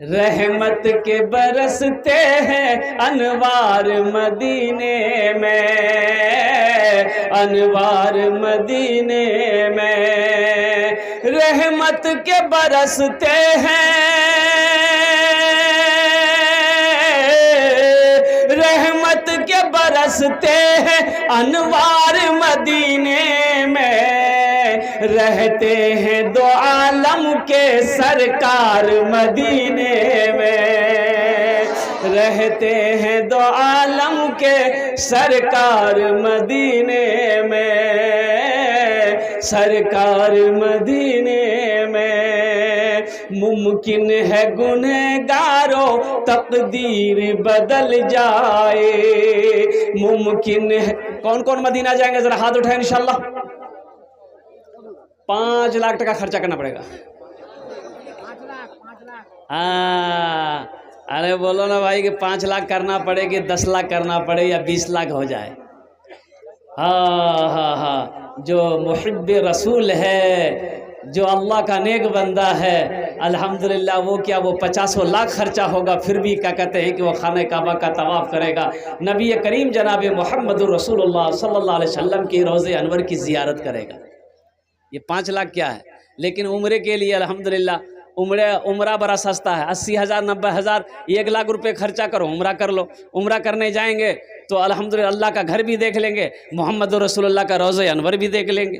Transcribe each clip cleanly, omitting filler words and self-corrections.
रहमत के बरसते हैं अनवार मदीने में, अनवार मदीने में। रहमत के बरसते हैं, रहमत के बरसते हैं अनवार मदीने में। रहते हैं दो आलम के सरकार मदीने में, रहते हैं दो आलम के सरकार मदीने में, सरकार मदीने में। मुमकिन है गुनहगारों तकदीर बदल जाए, मुमकिन है। कौन कौन मदीना जाएंगे जरा हाथ उठाएं इंशाल्लाह। 5 लाख टका खर्चा करना पड़ेगा। 5 लाख। हाँ, अरे बोलो ना भाई कि 5 लाख करना पड़े कि 10 लाख करना पड़े या 20 लाख हो जाए। हाँ हाँ हाँ, जो मुहिब्ब रसूल है, जो अल्लाह का नेक बंदा है, अल्हम्दुलिल्लाह वो क्या वो 50 लाख खर्चा होगा फिर भी क्या कहते हैं कि वो खाने काबा का तवाफ़ करेगा, नबी करीम जनाब मोहम्मदुर रसूलुल्लाह सल्लल्लाहु अलैहि वसल्लम की रोज़े अनवर की ज़ियारत करेगा। ये 5 लाख क्या है, लेकिन उम्रे के लिए अल्हम्दुलिल्लाह उम्रा बड़ा सस्ता है। 80,000 90,000 1 लाख रुपए खर्चा करो, उम्रा कर लो। उम्रा करने जाएंगे तो अल्हम्दुलिल्लाह अल्लाह का घर भी देख लेंगे, मोहम्मद रसूलुल्लाह का रोज़े अनवर भी देख लेंगे।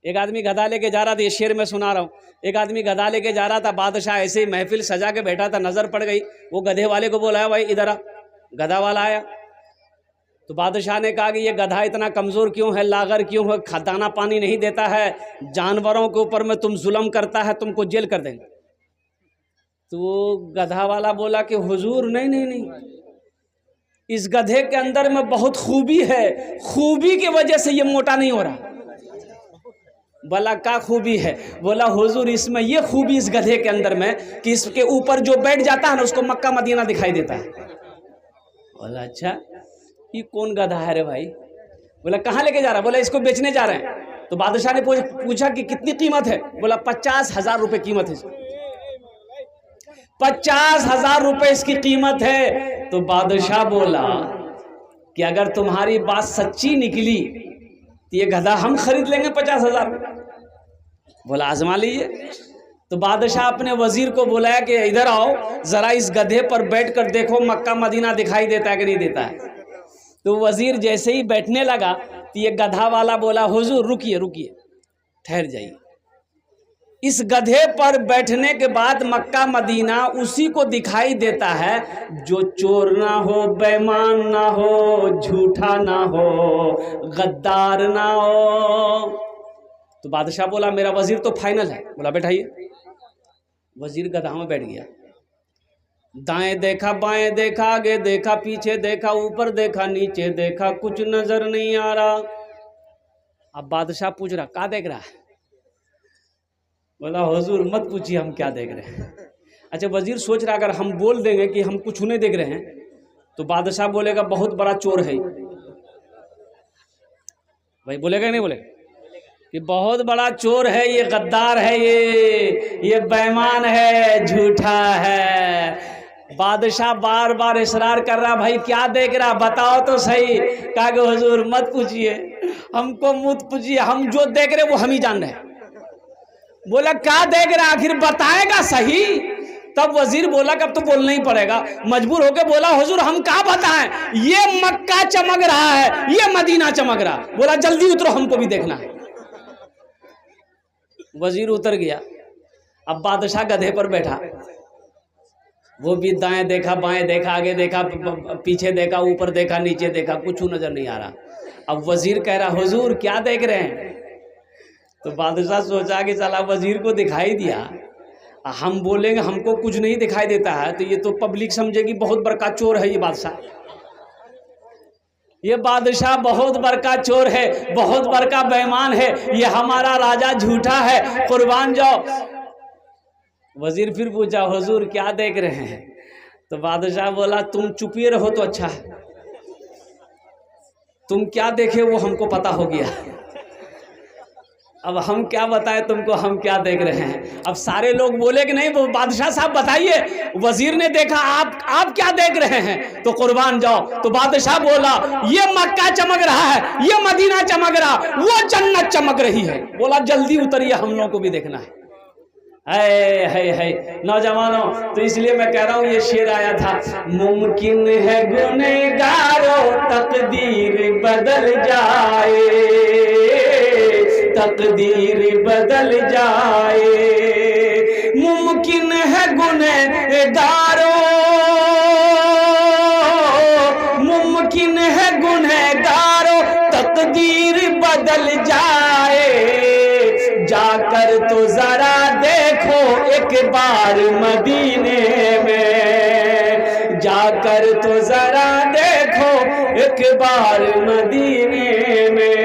एक आदमी गधा लेके जा रहा था, ये शेर में सुना रहा हूँ। एक आदमी गधा लेके जा रहा था, बादशाह ऐसे ही महफिल सजा के बैठा था, नज़र पड़ गई। वो गधे वाले को बोला भाई इधर आ। गधा वाला आया तो बादशाह ने कहा कि ये गधा इतना कमज़ोर क्यों है, लागर क्यों है, दाना पानी नहीं देता है, जानवरों के ऊपर में तुम जुल्म करता है, तुमको जेल कर देंगे। तो गधा वाला बोला कि हुजूर नहीं नहीं नहीं, इस गधे के अंदर में बहुत खूबी है, खूबी की वजह से ये मोटा नहीं हो रहा। बोला क्या खूबी है? बोला हुजूर इसमें ये खूबी इस गधे के अंदर में कि इसके ऊपर जो बैठ जाता है ना उसको मक्का मदीना दिखाई देता है। बोला अच्छा, ये कौन गधा है रे भाई? बोला कहाँ लेके जा रहा? बोला इसको बेचने जा रहे हैं। तो बादशाह ने पूछा कि कितनी कीमत है? बोला 50,000 रुपये कीमत है। 50,000 रुपये इसकी कीमत है। तो बादशाह बोला कि अगर तुम्हारी बात सच्ची निकली तो ये गधा हम खरीद लेंगे 50,000। बोला आजमा लीजिए। तो बादशाह अपने वजीर को बुलाया कि इधर आओ, जरा इस गधे पर बैठ कर देखो मक्का मदीना दिखाई देता है कि नहीं देता है। तो वजीर जैसे ही बैठने लगा तो ये गधा वाला बोला हुजूर रुकिए रुकिए, ठहर जाइए। इस गधे पर बैठने के बाद मक्का मदीना उसी को दिखाई देता है जो चोर ना हो, बेईमान ना हो, झूठा ना हो, गद्दार ना हो। तो बादशाह बोला मेरा वजीर तो फाइनल है। बोला बैठाइए। वजीर गधा में बैठ गया। दाएं देखा, बाएं देखा, आगे देखा, पीछे देखा, ऊपर देखा, नीचे देखा, कुछ नजर नहीं आ रहा। अब बादशाह पूछ रहा क्या देख रहा है? बोला हुजूर मत पूछिए हम क्या देख रहे हैं। अच्छा, वजीर सोच रहा अगर हम बोल देंगे कि हम कुछ नहीं देख रहे हैं तो बादशाह बोलेगा बहुत बड़ा चोर है भाई। बोलेगा नहीं बोलेगा कि बहुत बड़ा चोर है, ये गद्दार है, ये बेईमान है, झूठा है। बादशाह बार बार इसरार कर रहा भाई क्या देख रहा, बताओ तो सही। कहा कि हुजूर मत पूछिए, हमको मत पूछिए, हम जो देख रहे वो हम ही जान रहे हैं। बोला क्या देख रहा, आखिर बताएगा सही। तब वजीर बोला कि अब तो बोलना ही पड़ेगा। मजबूर होकर बोला हुजूर हम क्या बताएं, ये मक्का चमक रहा है, ये मदीना चमक रहा। बोला जल्दी उतरो, हमको भी देखना है। वजीर उतर गया। अब बादशाह गधे पर बैठा, वो भी दाएं देखा, बाएं देखा, आगे देखा, पीछे देखा, ऊपर देखा, नीचे देखा, कुछ नजर नहीं आ रहा। अब वजीर कह रहा हुजूर क्या देख रहे हैं? तो बादशाह सोचा कि चला वजीर को दिखाई दिया, हम बोलेंगे हमको कुछ नहीं दिखाई देता है तो ये तो पब्लिक समझेगी बहुत बड़का चोर है ये बादशाह। ये बादशाह बहुत बड़का चोर है, बहुत बड़का बेईमान है, ये हमारा राजा झूठा है, कुर्बान जाओ। वजीर फिर पूछा हुजूर क्या देख रहे हैं? तो बादशाह बोला तुम चुपिए रहो तो अच्छा है, तुम क्या देखे वो हमको पता हो गया। अब हम क्या बताएं तुमको, हम क्या देख रहे हैं। अब सारे लोग बोले कि नहीं वो बादशाह साहब बताइए, वजीर ने देखा आप क्या देख रहे हैं, तो कुर्बान जाओ। तो बादशाह बोला ये मक्का चमक रहा है, ये मदीना चमक रहा, वो जन्नत चमक रही है। बोला जल्दी उतरिए, हम लोगों को भी देखना है। है नौजवानों, तो इसलिए मैं कह रहा हूँ, ये शेर आया था, मुमकिन है गुनहगारों तकदीर बदल जाए, तकदीर बदल जाए, मुमकिन है गुनहगारों, मुमकिन है गुनहगारों तकदीर बदल जाए, जाकर तो जरा देखो एक बार मदीने में, जाकर तो जरा देखो एक बार मदीने में,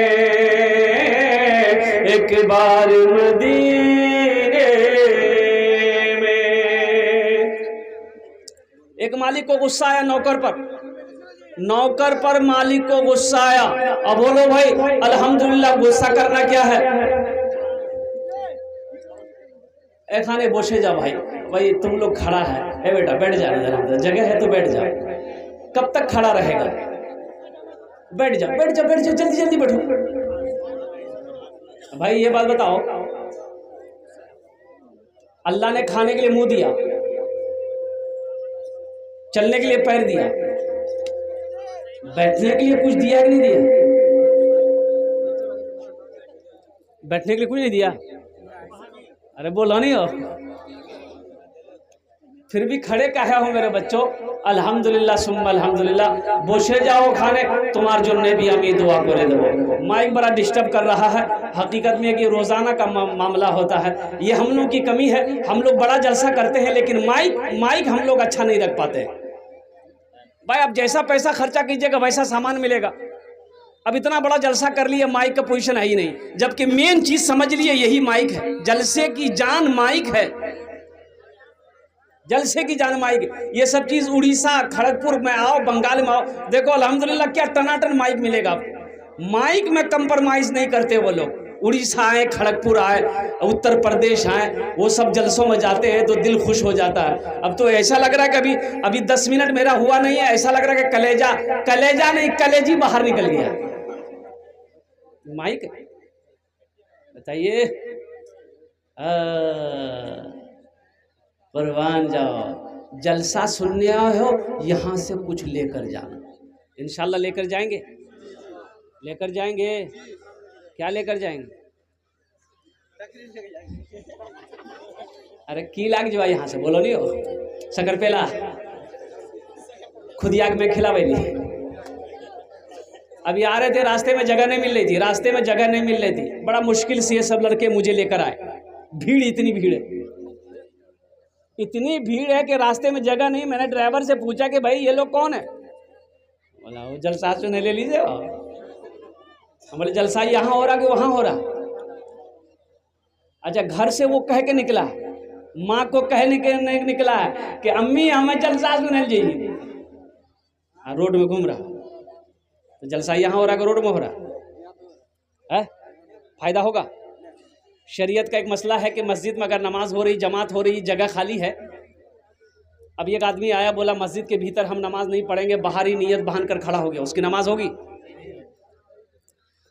एक बार मदीने में। एक मालिक को गुस्सा आया नौकर पर मालिक को गुस्सा आया। अब बोलो भाई अल्हम्दुलिल्लाह, गुस्सा करना क्या है। ए खाने बोशे जा भाई तुम लोग खड़ा है, ए बेटा बैठ जा, जगह है तो बैठ जा। कब तक खड़ा रहेगा, बैठ जा जल्दी बैठो। भाई ये बात बताओ, अल्लाह ने खाने के लिए मुंह दिया, चलने के लिए पैर दिया, बैठने के लिए कुछ दिया कि नहीं दिया? बैठने के लिए कुछ नहीं दिया। अरे बोलो नहीं हो, फिर भी खड़े काहे हो मेरे बच्चों। अल्हम्दुलिल्लाह सुम्मा अल्हम्दुलिल्लाह। बोशे जाओ खाने, तुम्हार जो ने भी हमें दुआ करे दो। माइक बड़ा डिस्टर्ब कर रहा है। हकीकत में कि रोज़ाना का मामला होता है, ये हम लोग की कमी है। हम लोग बड़ा जलसा करते हैं लेकिन माइक हम लोग अच्छा नहीं रख पाते। भाई आप जैसा पैसा खर्चा कीजिएगा वैसा सामान मिलेगा। अब इतना बड़ा जलसा कर लिया, माइक का पोजीशन है ही नहीं, जबकि मेन चीज समझ लिए यही माइक है। जलसे की जान माइक है, जलसे की जान माइक। ये सब चीज उड़ीसा खड़गपुर में आओ, बंगाल में आओ, देखो अल्हम्दुलिल्लाह क्या टनाटन माइक मिलेगा आपको। माइक में कंप्रोमाइज नहीं करते वो लोग। उड़ीसा आए, खड़गपुर आए, उत्तर प्रदेश आए, वो सब जलसों में जाते हैं तो दिल खुश हो जाता है। अब तो ऐसा लग रहा है कि अभी 10 मिनट मेरा हुआ नहीं है, ऐसा लग रहा है कि कलेजा नहीं कलेजी बाहर निकल गया। माइक बताइए, कुर्बान जाओ। जलसा सुनने आए हो, यहाँ से कुछ लेकर जाना। इंशाल्लाह लेकर जाएंगे, लेकर जाएंगे। क्या लेकर जाएंगे? अरे की लाग जो यहाँ से बोलो नहीं हो। शकरपेला खुद आग में खिला नहीं। अभी आ रहे थे, रास्ते में जगह नहीं मिल रही थी, रास्ते में जगह नहीं मिल रही थी। बड़ा मुश्किल से ये सब लड़के मुझे लेकर आए। भीड़, इतनी भीड़ है, इतनी भीड़ है कि रास्ते में जगह नहीं। मैंने ड्राइवर से पूछा कि भाई ये लोग कौन है? बोला वो जलसा सुने ले लीजिए। हमारे जलसा यहाँ हो रहा कि वहाँ हो रहा? अच्छा, घर से वो कह के निकला, माँ को कहने के निकला है कि अम्मी हमें जलसा सुने लीजिए। रोड में घूम रहा, तो जलसा यहाँ हो रहा कि रोड में हो रहा है? फायदा होगा। शरीयत का एक मसला है कि मस्जिद में अगर नमाज हो रही, जमात हो रही, जगह खाली है। अब एक आदमी आया, बोला मस्जिद के भीतर हम नमाज नहीं पढ़ेंगे, बाहर ही नियत बांध कर खड़ा हो गया, उसकी नमाज होगी?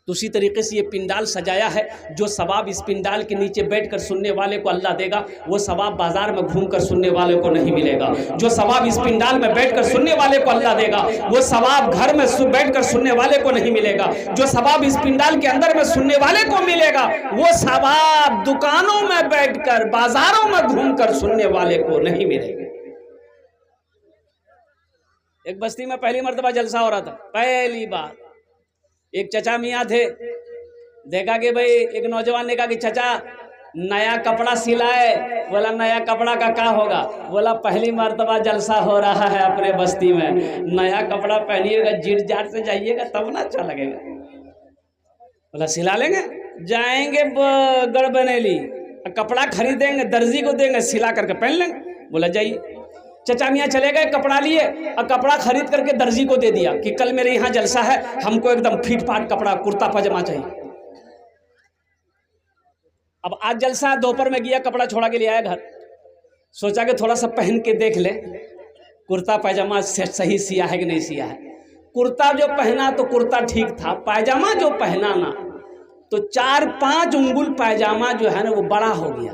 तो उसी तरीके से ये पिंडाल सजाया है, जो सवाब इस पिंडाल के नीचे बैठकर सुनने वाले को अल्लाह देगा, वो सवाब बाजार में घूमकर सुनने वाले को नहीं मिलेगा। जो सवाब इस पिंडाल में बैठकर सुनने वाले को अल्लाह देगा, वो सवाब घर में बैठकर सुनने वाले को नहीं मिलेगा। जो सवाब इस पिंडाल के अंदर में सुनने वाले को मिलेगा, वो सवाब दुकानों में बैठकर, बाजारों में घूमकर सुनने वाले को नहीं मिलेगा। एक बस्ती में पहली मर्तबा जलसा हो रहा था, पहली बार। एक चचा मियाँ थे, देखा कि भाई, एक नौजवान ने कहा कि चचा नया कपड़ा सिलाए। बोला नया कपड़ा का क्या होगा? बोला पहली मर्तबा जलसा हो रहा है अपने बस्ती में, नया कपड़ा पहनिएगा, जीट जाट से जाइएगा तब ना अच्छा लगेगा। बोला सिला लेंगे, जाएंगे गढ़बनेली, कपड़ा खरीदेंगे, दर्जी को देंगे, सिला करके पहन लेंगे। बोला जाइए। चचा मियाँ चले गए, कपड़ा लिए और कपड़ा खरीद करके दर्जी को दे दिया कि कल मेरे यहाँ जलसा है, हमको एकदम फिट फाट कपड़ा, कुर्ता पजामा चाहिए। अब आज जलसा है, दोपहर में गया कपड़ा छोड़ा के लिए आया घर, सोचा कि थोड़ा सा पहन के देख ले कुर्ता पैजामा सही सिया है कि नहीं सिया है। कुर्ता जो पहना तो कुर्ता ठीक था, पैजामा जो पहना ना तो 4-5 उंगुल पैजामा जो है ना वो बड़ा हो गया।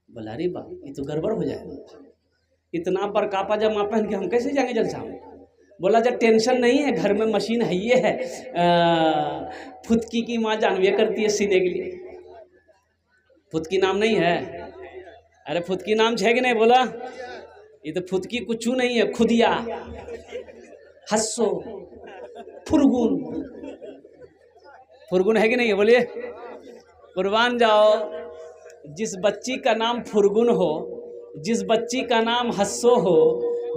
बोला अरे बाप ये तो गड़बड़ हो जाएगा, इतना बड़का पैजामा पहन के हम कैसे जाएंगे जलसा में। बोला जब टेंशन नहीं है, घर में मशीन है, ये है फुदकी की माँ जानवे करती है सीने के लिए। फुदकी नाम नहीं है? अरे फुदकी नाम है कि नहीं? बोला ये तो फुदकी कुछ नहीं है, खुदिया, हस्सो, फुरगुन। फुरगुन है कि नहीं है? बोलिए कुर्बान जाओ। जिस बच्ची का नाम फुरगुन हो, जिस बच्ची का नाम हस्सो हो,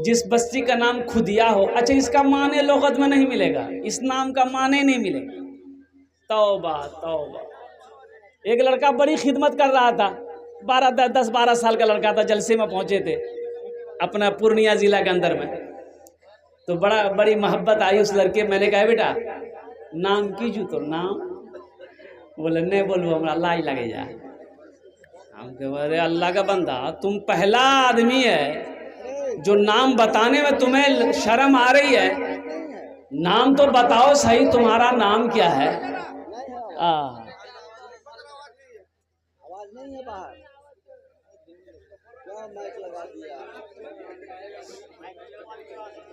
जिस बच्ची का नाम खुदिया हो, अच्छा इसका माने लोगत में नहीं मिलेगा, इस नाम का माने नहीं मिलेगा। तौबा तौबा। एक लड़का बड़ी खिदमत कर रहा था, 10-12 साल का लड़का था, जलसे में पहुंचे थे अपना पूर्णिया जिला के अंदर में। तो बड़ी मोहब्बत आई उस लड़के। मैंने कहा बेटा नाम कीजू तो नाम? बोले नहीं बोलू हमरा लाई लगे जा। हम कहे अरे अल्लाह का बंदा, तुम पहला आदमी है जो नाम बताने में तुम्हें शर्म आ रही है। नाम तो बताओ सही, तुम्हारा नाम क्या है? आवाज नहीं है बाहर, क्या माइक लगा दिया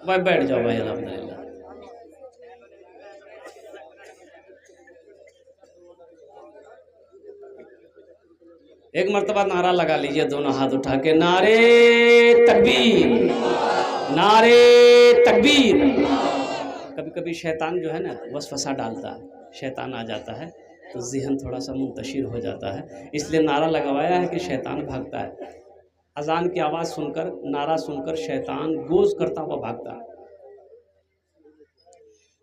भाई? बैठ जाओ भाई, अल्हम्दुलिल्लाह। एक मर्तबा नारा लगा लीजिए दोनों हाथ उठा के, नारे तकबीर, नारे तकबीर। कभी कभी शैतान जो है ना वसवसा डालता है, शैतान आ जाता है तो ज़हन थोड़ा सा मुंतशिर हो जाता है, इसलिए नारा लगवाया है कि शैतान भागता है। अजान की आवाज़ सुनकर, नारा सुनकर शैतान गोज़ करता हुआ भागता है।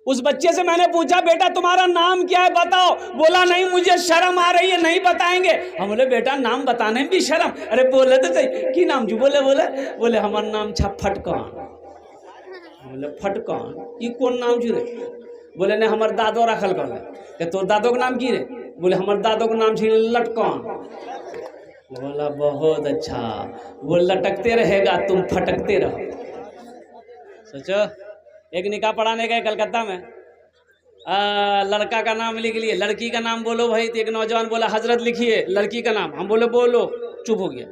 उस बच्चे से मैंने पूछा बेटा तुम्हारा नाम क्या है बताओ? बोला नहीं मुझे शर्म आ रही है, नहीं बताएंगे। हम बोले बेटा नाम बताने में भी शर्म? अरे बोले तो सही की नाम जो? बोले हमारा नाम छा फटकान। बोले फटकान ये कौन नाम जो रे? बोले नहीं हमारे दादो रखल कर। तो दादो का नाम की रे? बोले हमारे दादो का नाम छे लटकान। बोला बहुत अच्छा, वो लटकते रहेगा तुम फटकते रहो। सोचो एक निकाह पढ़ाने गए कलकत्ता में, लड़का का नाम लिख लिए, लड़की का नाम बोलो भाई। तो एक नौजवान बोला हजरत लिखिए लड़की का नाम। हम बोले बोलो, चुप हो गया।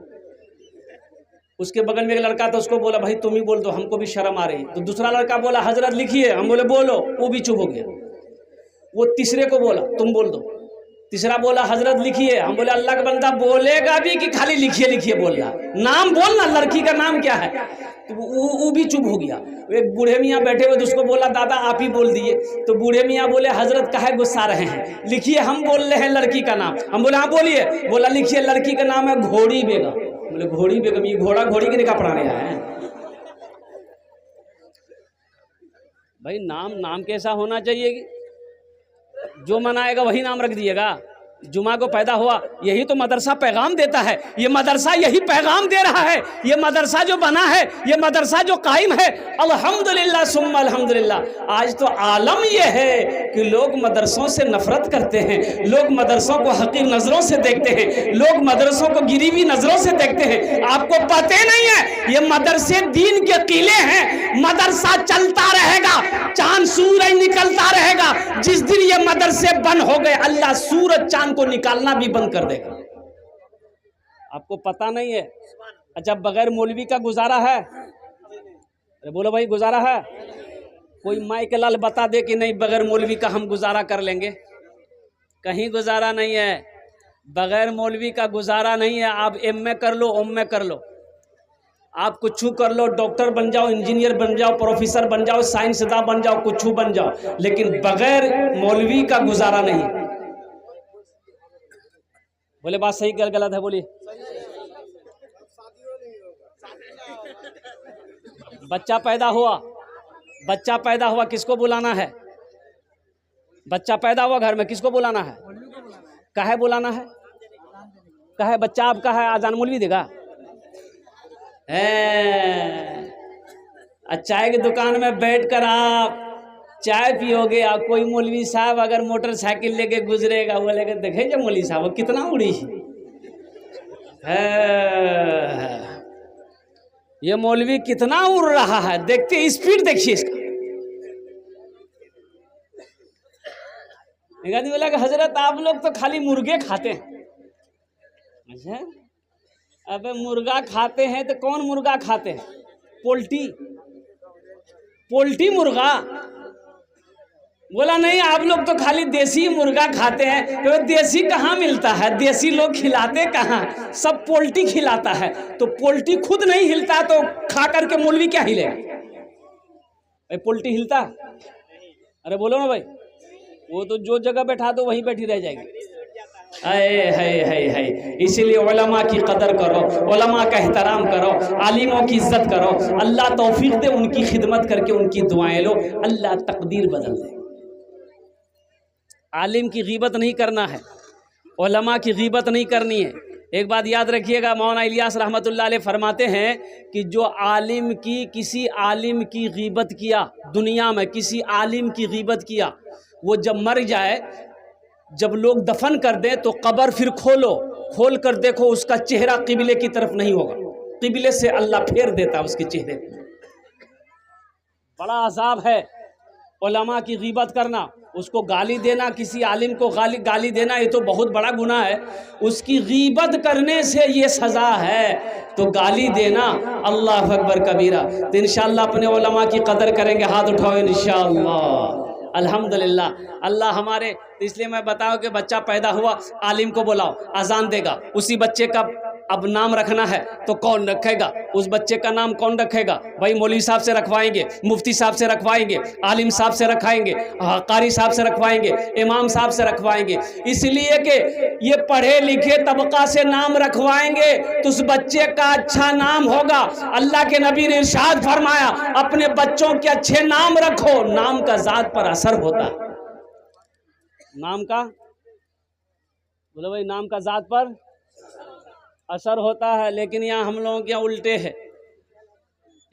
उसके बगल में एक लड़का था, उसको बोला भाई तुम ही बोल दो, हमको भी शर्म आ रही। तो दूसरा लड़का बोला हजरत लिखिए, हम बोले बोलो, वो भी चुप हो गया। वो तीसरे को बोला तुम बोल दो। तीसरा बोला हजरत लिखिए, हम बोले अल्लाह का बंदा बोलेगा भी कि खाली लिखिए लिखिए बोल रहा? नाम बोलना, लड़की का नाम क्या है? तो वो भी चुप हो गया। एक बूढ़े मियाँ बैठे हुए, तो उसको बोला दादा आप ही बोल दिए। तो बूढ़े मियाँ बोले हजरत काहे गुस्सा रहे हैं, लिखिए हम बोल रहे हैं लड़की का नाम। हम बोले हाँ बोलिए। बोला लिखिए लड़की का नाम है घोड़ी बेगम। बोले घोड़ी बेगम? ये घोड़ा घोड़ी के निकाह पढ़ाने आए हैं भाई? नाम कैसा होना चाहिए कि जो मनाएगा वही नाम रख दिएगा। जुमा को पैदा हुआ, यही तो मदरसा पैगाम देता है। ये मदरसा यही पैगाम दे रहा है। ये मदरसा जो बना है, ये मदरसा जो कायम है, अल्हम्दुलिल्लाह सुम्मा अल्हम्दुलिल्लाह। आज तो आलम ये है कि लोग मदरसों से नफरत करते हैं, लोग मदरसों को हकीर नज़रों से देखते हैं, लोग मदरसों को गिरी हुई नज़रों से देखते हैं। आपको पता नहीं है ये मदरसे दीन के किले हैं। मदरसा चलता रहेगा, चांद सूरज निकलता रहेगा। जिस दिन ये मदरसे बंद हो गए, अल्लाह सूरज चांद को निकालना भी बंद कर देगा। आपको पता नहीं है? अच्छा बगैर मौलवी का गुजारा है? अरे बोलो भाई गुजारा है? कोई माई के लाल बता दे कि नहीं बगैर मौलवी का हम गुजारा कर लेंगे। कहीं गुजारा नहीं है, बगैर मौलवी का गुजारा नहीं है। आप एमए कर लो, एमए कर लो, आप कुछ कर लो, डॉक्टर बन जाओ, इंजीनियर बन जाओ, प्रोफेसर बन जाओ, साइंसदां बन जाओ, कुछ बन जाओ, लेकिन बगैर मौलवी का गुजारा नहीं। बोले बात सही क्या गलत है? बोलिए। बच्चा पैदा हुआ किसको बुलाना है? बच्चा पैदा हुआ घर में, किसको बुलाना है? काहे बुलाना है? काहे? बच्चा आपका है, आजान मौलवी देगा? चाय की दुकान में बैठकर आप चाय पियोगे, आप कोई मौलवी साहब अगर मोटरसाइकिल लेके गुजरेगा, बोलेगा देखे जो मौलवी साहब कितना उड़ी। है। ये मौलवी कितना उड़ रहा है, देखते स्पीड देखिए इसका। एक आदमी बोला कि हजरत आप लोग तो खाली मुर्गे खाते हैं। अच्छा, अबे मुर्गा खाते हैं तो कौन मुर्गा खाते हैं? पोल्ट्री, पोल्ट्री मुर्गा। बोला नहीं, आप लोग तो खाली देसी मुर्गा खाते हैं। तो देसी कहाँ मिलता है? देसी लोग खिलाते कहाँ? सब पोल्ट्री खिलाता है। तो पोल्ट्री खुद नहीं हिलता तो खा करके मौलवी क्या हिलेगा? भाई पोल्ट्री हिलता? अरे बोलो ना भाई, वो तो जो जगह बैठा दो वहीं बैठी रह जाएगी। है। इसीलिए उलमा की कदर करो, उलमा का एहतराम करो, आलिमों की इज्जत करो। अल्लाह तौफीक दे, उनकी खिदमत करके उनकी दुआएं लो, अल्लाह तकदीर बदल दे। आलिम की गीबत नहीं करना है, उलमा की गीबत नहीं करनी है। एक बात याद रखिएगा, मौलाना इलियास रहमतुल्लाह अलैह फरमाते हैं कि जो आलिम की किसी आलिम की गीबत किया, दुनिया में किसी आलिम की गीबत किया, वो जब मर जाए, जब लोग दफन कर दें तो कब्र फिर खोल कर देखो, उसका चेहरा किबले की तरफ नहीं होगा। किबले से अल्लाह फेर देता है उसके चेहरे को। बड़ा अजाब है उलमा की गीबत करना, उसको गाली देना, किसी आलिम को गाली देना, ये तो बहुत बड़ा गुनाह है। उसकी गीबत करने से ये सज़ा है, तो गाली देना अल्लाह अकबर कबीरा। तो इंशाअल्लाह अपने उलमा की कदर करेंगे। हाथ उठाओ इंशाअल्लाह। अल्हम्दुलिल्लाह। अल्लाह हमारे, इसलिए मैं बताऊं कि बच्चा पैदा हुआ, आलिम को बुलाओ, अजान देगा, उसी बच्चे का अब नाम रखना है तो कौन रखेगा? उस बच्चे का नाम कौन रखेगा? भाई मौलवी साहब से रखवाएंगे, मुफ्ती साहब से रखवाएंगे, आलिम साहब से रखवाएंगे, कारी साहब से रखवाएंगे, इमाम साहब से रखवाएंगे। इसलिए कि ये पढ़े लिखे तबका से नाम रखवाएंगे तो उस बच्चे का अच्छा नाम होगा। अल्लाह के नबी ने इरशाद फरमाया, अपने बच्चों के अच्छे नाम रखो, नाम का जात पर असर होता है। नाम का बोलो भाई, नाम का जात पर असर होता है। लेकिन यहाँ हम लोगों के यहाँ उल्टे है।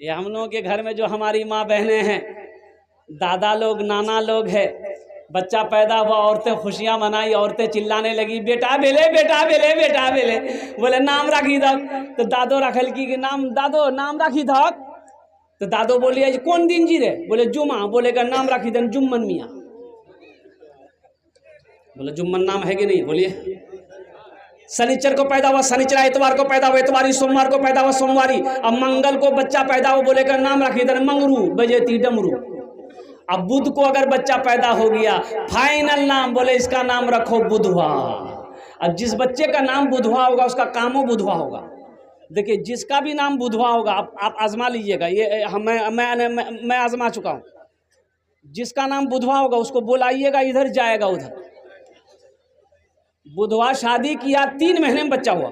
ये हम लोगों के घर में जो हमारी माँ बहनें हैं, दादा लोग, नाना लोग हैं, बच्चा पैदा हुआ, औरतें खुशियाँ मनाई, औरतें चिल्लाने लगी, बेटा बेले, बेटा बेले, बेटा बेले। बोले नाम रखी दक, तो दादो रखल की नाम, दादो नाम रखी दक। तो दादो बोलिए कौन दिन जी रे? बोले जुमा। बोलेगा नाम रखी दन जुम्मन मियाँ। बोले जुम्मन नाम है कि नहीं? बोलिए। शनिचर को पैदा हुआ शनिचर, इतवार को पैदा हुआ इतवारी, सोमवार को पैदा हुआ सोमवारी। अब मंगल को बच्चा पैदा हुआ, बोलेगा नाम रखी दन मंगरू बजेती डमरू। अब बुध को अगर बच्चा पैदा हो गया, फाइनल नाम बोले इसका नाम रखो बुधवा। अब जिस बच्चे का नाम बुधवा होगा उसका कामो बुधवा होगा। देखिए जिसका भी नाम बुधवा होगा, आप आजमा लीजिएगा, ये मैं आजमा चुका हूँ। जिसका नाम बुधवा होगा उसको बुलाइएगा, इधर जाएगा उधर। बुधवा शादी किया, 3 महीने में बच्चा हुआ।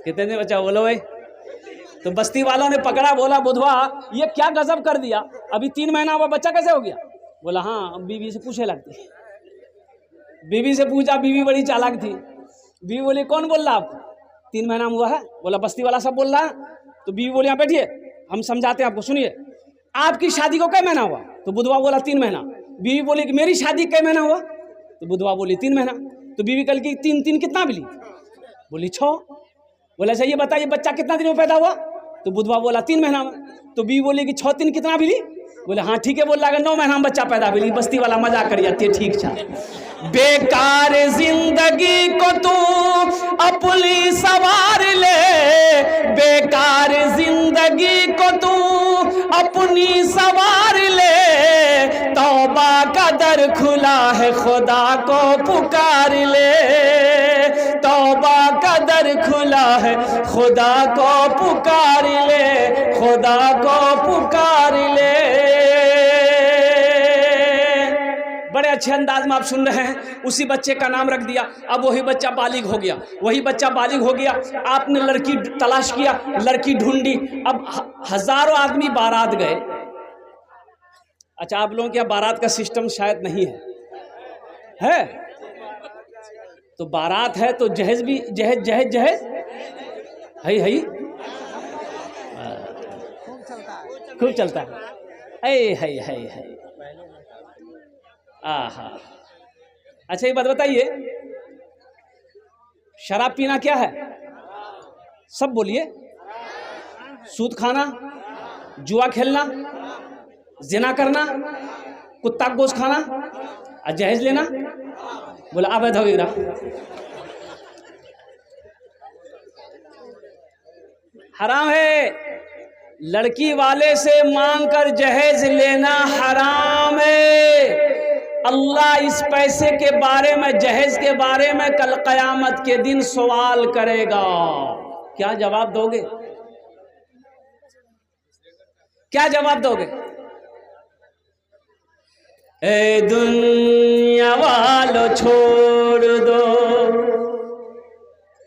कितने दिन बच्चा? बोलो भाई। तो बस्ती वालों ने पकड़ा, बोला बुधवा ये क्या गजब कर दिया, अभी 3 महीना हुआ, बच्चा कैसे हो गया? बोला हाँ, बीवी से पूछे लगती। बीवी से पूछा, बीवी बड़ी चालाक थी। बीवी बोली कौन बोल रहा आपको 3 महीना हुआ है? बोला बस्ती वाला सब बोल रहा है। तो बीवी बोली यहाँ बैठिए, हम समझाते हैं आपको, सुनिए। आपकी शादी को कै महीना हुआ? तो बुधवा बोला 3 महीना। बीवी बोली कि मेरी शादी कै महीना हुआ? तो बुधवा बोली 3 महीना। तो बीवी कल की 3 कितना मिली? बोली 6। बोला अच्छा ये बताइए बच्चा कितना दिन में पैदा हुआ? तो बुधवा बोला 3 महीना में। तो बीवी बोली कि 6 3 कितना मिली? बोले हाँ ठीक है। बोल रहा 9 महीना में बच्चा पैदा मिली। बस्ती वाला मजाक कर जाती है, ठीक था। बेकार जिंदगी को तू अपनी सवार ले, बेकार जिंदगी को तू अपनी सवार ले, तौबा का दर खुला है खुदा को पुकार ले, तौबा का दर खुला है खुदा को पुकार ले, खुदा को पुकार ले। बड़े अच्छे अंदाज में आप सुन रहे हैं। उसी बच्चे का नाम रख दिया। अब वही बच्चा बालिग हो गया, वही बच्चा बालिग हो गया। आपने लड़की तलाश किया, लड़की ढूंढी। अब हजारों आदमी बारात गए। अच्छा आप लोगों के यहाँ बारात का सिस्टम शायद नहीं है तो बारात है तो जहेज भी जहेज है खूब चलता है। आहा। अच्छा ये बात बताइए, शराब पीना क्या है? सब बोलिए। सूद खाना, जुआ खेलना, जिना करना, कुत्ता का गोश्त खाना और जहेज लेना, बोला अवैध वगैरह। हराम है। लड़की वाले से मांग कर जहेज लेना हराम है। अल्लाह इस पैसे के बारे में, जहेज के बारे में कल कयामत के दिन सवाल करेगा। क्या जवाब दोगे? क्या जवाब दोगे? ए दुनिया वालों छोड़ दो,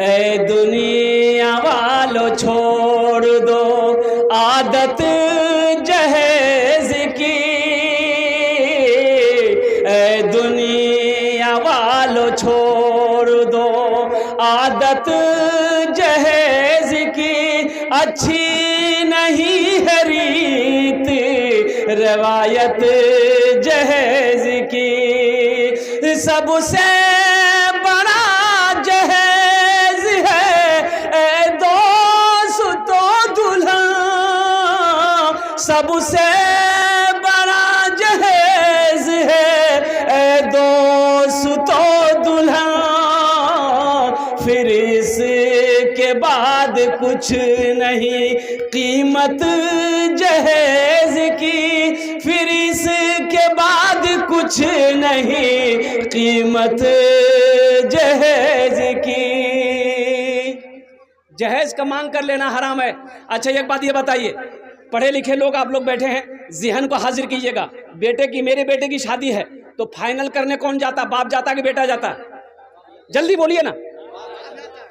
ए दुनिया वालों छोड़ दो आदत जहेज की, ए दुनिया वालों छोड़ दो आदत जहेज की। अच्छी नहीं है रीत रवायत जहेज की, सबसे बड़ा जहेज है ए दोस्तों दुल्हन, सबसे बड़ा जहेज है ए दोस्तों दुल्हन। फिर इसके बाद कुछ नहीं कीमत जहेज की, फिर इसके बाद कुछ नहीं कीमत जहेज की। जहेज का मांग कर लेना हराम है। अच्छा एक बात ये बताइए, पढ़े लिखे लोग आप लोग बैठे हैं, ज़हन को हाजिर कीजिएगा। बेटे की, मेरे बेटे की शादी है तो फाइनल करने कौन जाता? बाप जाता कि बेटा जाता? जल्दी बोलिए ना।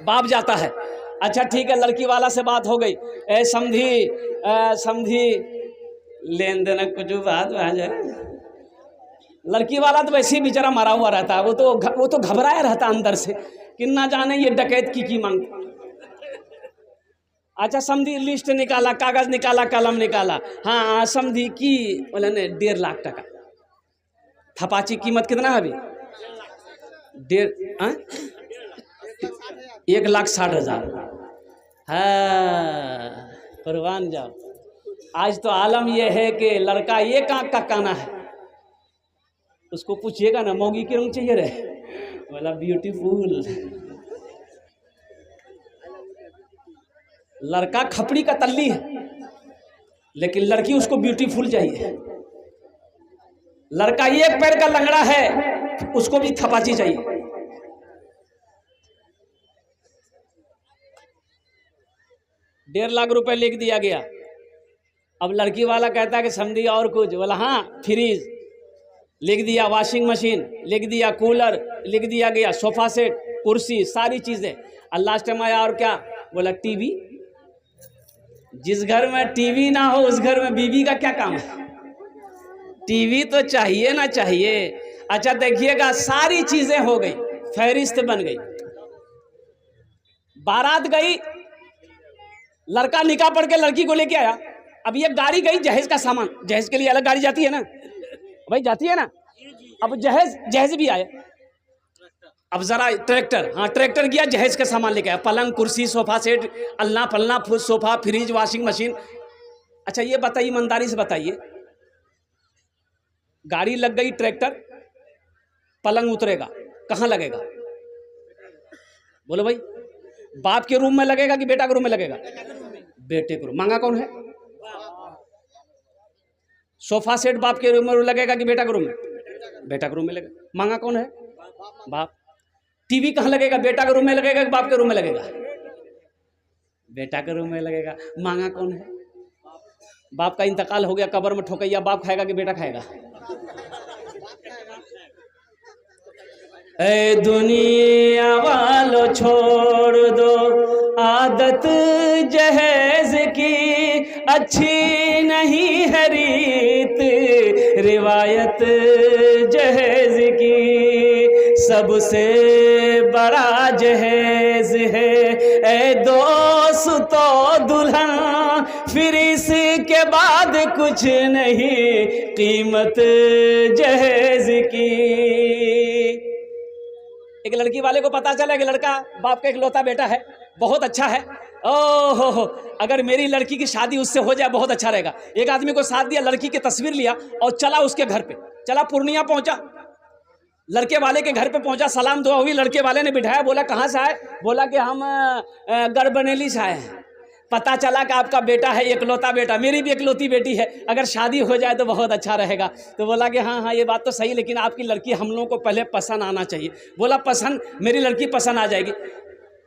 बाप जाता है। अच्छा ठीक है, लड़की वाला से बात हो गई। ए समझी लेन देन कुछ बात आ जाए। लड़की वाला तो वैसे ही बेचारा मरा हुआ रहता है, वो तो घबराया रहता अंदर से कि ना जाने ये डकैत की मांगता। अच्छा समझी लिस्ट निकाला, कागज निकाला, कलम निकाला। हाँ समझी की बोले ने 1.5 लाख टका। थपाची कीमत कितना है अभी? 1,60,000। हाँ कुर्बान जाओ। आज तो आलम यह है कि लड़का एक आंख का काना है, उसको पूछिएगा ना मौगी के रंग चाहिए रे, बोला ब्यूटीफुल। लड़का खपड़ी का तल्ली है लेकिन लड़की उसको ब्यूटीफुल चाहिए। लड़का एक पैर का लंगड़ा है, उसको भी थपाची चाहिए। ₹1.5 लाख लिख दिया गया। अब लड़की वाला कहता है कि समझी और कुछ, बोला हाँ फ्रिज लिख दिया, वॉशिंग मशीन लिख दिया, कूलर लिख दिया गया, सोफा सेट, कुर्सी, सारी चीजें। और लास्ट में आया और क्या बोला? टीवी। जिस घर में टीवी ना हो उस घर में बीवी का क्या काम है? टीवी तो चाहिए ना चाहिए। अच्छा देखिएगा, सारी चीजें हो गई, फहरिस्त बन गई, बारात गई, लड़का निकाह पढ़ के लड़की को लेके आया। अब ये गाड़ी गई, जहेज का सामान, जहेज के लिए अलग गाड़ी जाती है ना भाई, जाती है ना। अब जहेज भी आया। अब जरा ट्रैक्टर, हाँ ट्रैक्टर गया, जहेज का सामान लेके आया, पलंग, कुर्सी, सोफा सेट, अल्लाह पलना, सोफा, फ्रिज, वॉशिंग मशीन। अच्छा ये बताइए, ईमानदारी से बताइए, गाड़ी लग गई, ट्रैक्टर, पलंग उतरेगा, कहाँ लगेगा? बोलो भाई, बाप के रूम में लगेगा कि बेटा के रूम में लगेगा? बेटे के रूम। मांगा कौन है? सोफा सेट बाप के रूम में लगेगा कि बेटा के रूम में? बेटा के रूम में लगेगा। मांगा कौन है? बाप। टीवी कहाँ लगेगा? बेटा के रूम में लगेगा कि बाप के रूम में लगेगा? बेटा के रूम में लगेगा। मांगा कौन है? बाप का इंतकाल हो गया, कब्र में ठोकैया बाप खाएगा कि बेटा खाएगा? ए दुनिया वालों छोड़ दो आदत जहेज की, अच्छी नहीं है रीत रिवायत जहेज की। सबसे बड़ा जहेज है ए दोस्तों दुल्हन, फिर इसके बाद कुछ नहीं कीमत जहेज की। एक लड़की वाले को पता चला कि लड़का बाप का इकलौता बेटा है, बहुत अच्छा है। ओहो हो, अगर मेरी लड़की की शादी उससे हो जाए बहुत अच्छा रहेगा। एक आदमी को साथ दिया, लड़की की तस्वीर लिया और चला उसके घर पे, चला पूर्णिया पहुंचा, लड़के वाले के घर पे पहुंचा, सलाम दुआ हुई, लड़के वाले ने बिठाया, बोला कहाँ से आए? बोला कि हम गढ़बनेली से आए हैं। पता चला कि आपका बेटा है, इकलौता बेटा, मेरी भी इकलौती बेटी है, अगर शादी हो जाए तो बहुत अच्छा रहेगा। तो बोला कि हाँ हाँ ये बात तो सही, लेकिन आपकी लड़की हम लोगों को पहले पसंद आना चाहिए। बोला पसंद, मेरी लड़की पसंद आ जाएगी।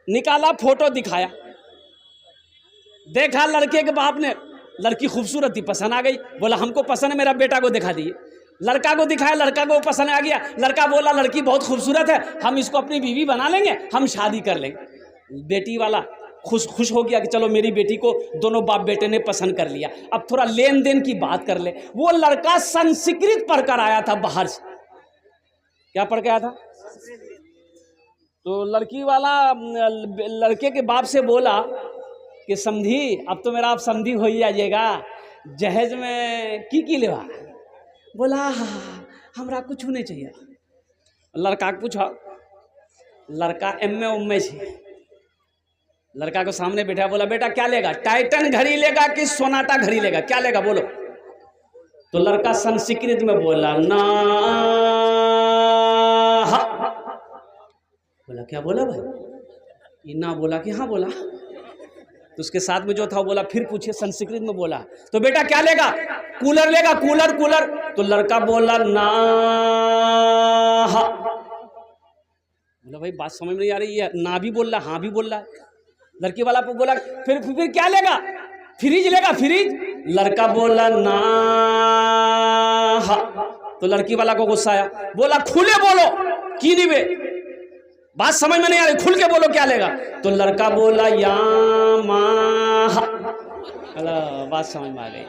निकाला, फोटो दिखाया, देखा लड़के के बाप ने, लड़की खूबसूरत थी, पसंद आ गई। बोला हमको पसंद है, मेरा बेटा को दिखा दिए। लड़का को दिखाया, लड़का को पसंद आ गया। लड़का बोला लड़की बहुत खूबसूरत है, हम इसको अपनी बीवी बना लेंगे, हम शादी कर लेंगे। बेटी वाला खुश हो गया कि चलो मेरी बेटी को दोनों बाप बेटे ने पसंद कर लिया। अब थोड़ा लेन देन की बात कर ले। वो लड़का संस्कृत पढ़कर आया था बाहर से। क्या पढ़ के आया था? तो लड़की वाला लड़के के बाप से बोला कि समधी, अब तो मेरा आप समधी हो ही जाइएगा, जहेज में की लेवा? बोला हमरा कुछ नहीं चाहिए। लड़का को पूछा, लड़का एम ए छे, लड़का को सामने बैठा, बोला बेटा क्या लेगा? टाइटन घड़ी लेगा कि सोनाटा घड़ी लेगा, क्या लेगा बोलो? तो लड़का संस्कृत में बोला ना। बोला क्या बोला भाई? ये ना बोला कि हाँ बोला। तो उसके साथ में जो था बोला, फिर पूछे, संस्कृत में बोला, तो बेटा क्या लेगा? कूलर लेगा, कूलर कूलर। तो लड़का बोला ना। बोला भाई बात समझ में नहीं आ रही है, ना भी बोल रहा हाँ भी बोल रहा है। लड़की वाला बोला फिर क्या लेगा? फ्रिज लेगा, फ्रिज। लड़का बोला ना। तो लड़की वाला को गुस्सा आया, बोला खुले बोलो की नहीं बे, बात समझ में नहीं आ रही, खुल के बोलो क्या लेगा? तो लड़का बोला यामाहा। बात समझ में आ गई।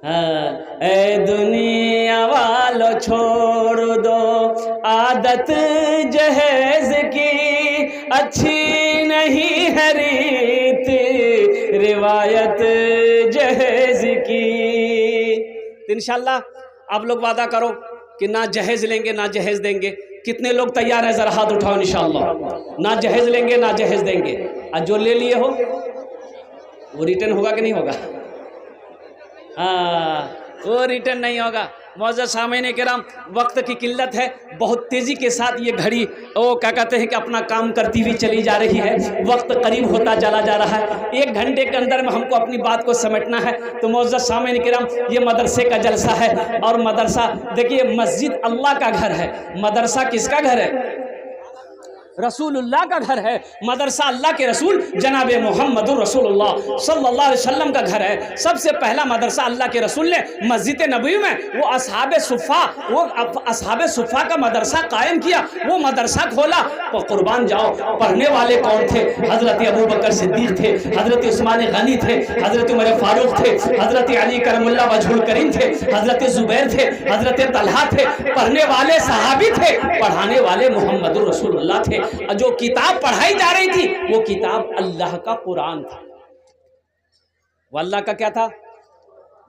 ए दुनिया वालों छोड़ दो आदत जहेज की, अच्छी नहीं है रीत रिवायत जहेज की। तो इंशाल्लाह आप लोग वादा करो कि ना जहेज लेंगे ना जहेज देंगे। कितने लोग तैयार हैं? जरा हाथ उठाओ। इंशाल्लाह ना जहेज लेंगे ना जहेज देंगे। और जो ले लिए हो वो रिटर्न होगा कि नहीं होगा? वो रिटर्न नहीं होगा। मौजूद सामईन किराम, वक्त की किल्लत है, बहुत तेज़ी के साथ ये घड़ी वो क्या कहते हैं कि अपना काम करती हुई चली जा रही है। वक्त करीब होता चला जा रहा है, 1 घंटे के अंदर में हमको अपनी बात को समेटना है। तो मौजूद सामईन किराम, ये मदरसे का जलसा है। और मदरसा देखिए, मस्जिद अल्लाह का घर है, मदरसा किसका घर है? रसूलुल्लाह का घर है। मदरसा अल्लाह के रसूल जनाब मोहम्मद रसूलुल्लाह सल्लल्लाहु अलैहि वसल्लम का घर है। सबसे पहला मदरसा अल्लाह के रसूल ने मस्जिद नबवी में वो असहाबे सुफ़ा का मदरसा कायम किया, वो मदरसा खोला। तो कुर्बान जाओ, पढ़ने वाले कौन थे? हज़रत अबू बकर सिद्दीक़ थे, हज़रत उस्मान गनी थे, हज़रत उमर फारूक थे, हज़रत अली करमुल्लाह वजहुल करीम थे, हज़रत ज़ुबैर थे, हज़रत तलहा थे। पढ़ने वाले सहाबी थे, पढ़ाने वाले मोहम्मद रसूलुल्लाह थे। जो किताब पढ़ाई जा रही थी वो किताब अल्लाह का कुरान था। वो अल्लाह का क्या था?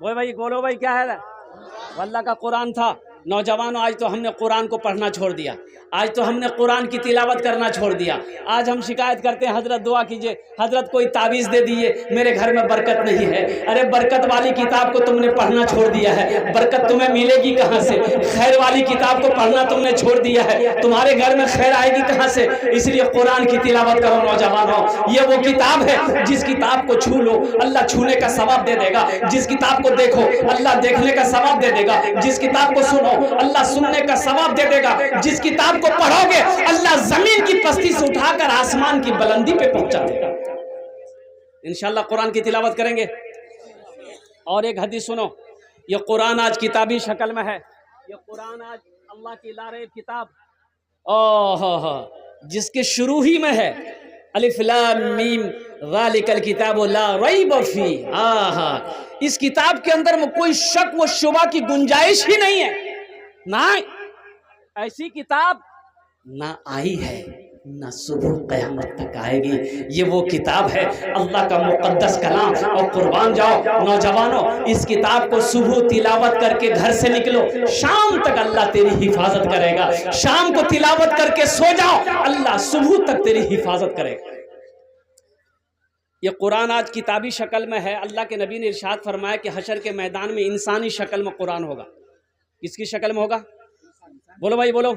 वो भाई बोलो भाई क्या है? वो अल्लाह का कुरान था। नौजवानों, आज तो हमने कुरान को पढ़ना छोड़ दिया, आज तो हमने कुरान की तिलावत करना छोड़ दिया। आज हम शिकायत करते हैं, हजरत दुआ कीजिए, हजरत कोई तावीज़ दे दिए, मेरे घर में बरकत नहीं है। अरे बरकत वाली किताब को तुमने पढ़ना छोड़ दिया है, बरकत तुम्हें मिलेगी कहाँ से? खैर वाली किताब को पढ़ना तुमने छोड़ दिया है, तुम्हारे घर में खैर आएगी कहाँ से? इसलिए कुरान की तिलावत करो नौजवानों। ये वो किताब है जिस किताब को छू लो अल्लाह छूने का सवाब दे देगा, जिस किताब को देखो अल्लाह देखने का सवाब दे देगा, जिस किताब को सुनो अल्लाह सुनने का सवाब दे देगा, जिस किताब को पढ़ोगे अल्लाह जमीन की पस्ती से उठाकर आसमान की बुलंदी पे पहुंचा देगा। इंशाअल्लाह कुरान की तिलावत करेंगे। और एक हदीस सुनो, ये कुरान आज किताबी शक्ल में है, ये कुरान आज अल्लाह की लारे किताब, जिसके शुरू ही में है अलिफ लाम मीम ज़ालिकल किताबु ला रैब फी। इस किताब के अंदर में कोई शक व शुबा की गुंजाइश ही नहीं है। ना ऐसी किताब ना आई है। न सुबह क़यामत तक आएगी। ये वो किताब है, अल्लाह का मुक़द्दस कलाम। और कुर्बान जाओ नौजवानों, इस किताब को सुबह तिलावत करके घर से निकलो, शाम तक अल्लाह तेरी हिफाजत करेगा। शाम को तिलावत करके सो जाओ, अल्लाह सुबह तक तेरी हिफाजत करेगा। ये कुरान आज किताबी शक्ल में है। अल्लाह के नबी ने इरशाद फरमाया कि हशर के मैदान में इंसानी शक्ल में कुरान होगा। किसकी शक्ल में होगा? बोलो भाई बोलो।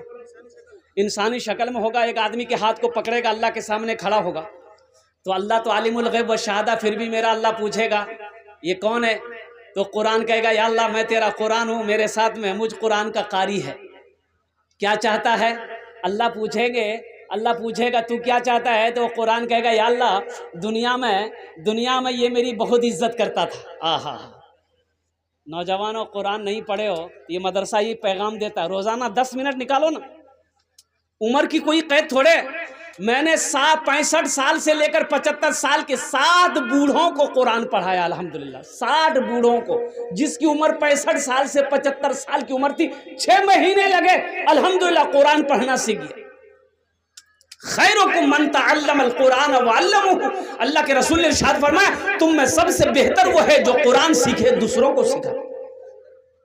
इंसानी शक्ल में होगा। एक आदमी के हाथ को पकड़ेगा, अल्लाह के सामने खड़ा होगा। तो अल्लाह तो आलिमुल गैब व शहादा, फिर भी मेरा अल्लाह पूछेगा ये कौन है? तो कुरान कहेगा या अल्लाह मैं तेरा कुरान हूँ, मेरे साथ में मुझ कुरान का कारी है। क्या चाहता है? अल्लाह पूछेगा तू क्या चाहता है? तो कुरान कहेगा या अल्लाह दुनिया में ये मेरी बहुत इज्जत करता था। आहा, नौजवानों कुरान नहीं पढ़े हो, ये मदरसा ये पैगाम देता है, रोज़ाना 10 मिनट निकालो ना। उम्र की कोई कैद थोड़े। मैंने 65 साल से लेकर 75 साल के 7 बूढ़ों को कुरान पढ़ाया अल्हम्दुलिल्लाह। 60 बूढ़ों को, जिसकी उम्र 65 साल से 75 साल की उम्र थी, 6 महीने लगे अल्हम्दुलिल्लाह कुरान पढ़ना सीख गया। खैरुकुम मन तअल्लमल कुरान व अल्लमहु, अल्लाह के रसूल ने इरशाद फरमाया तुम में सबसे बेहतर वो है जो कुरान सीखे दूसरों को सिखा।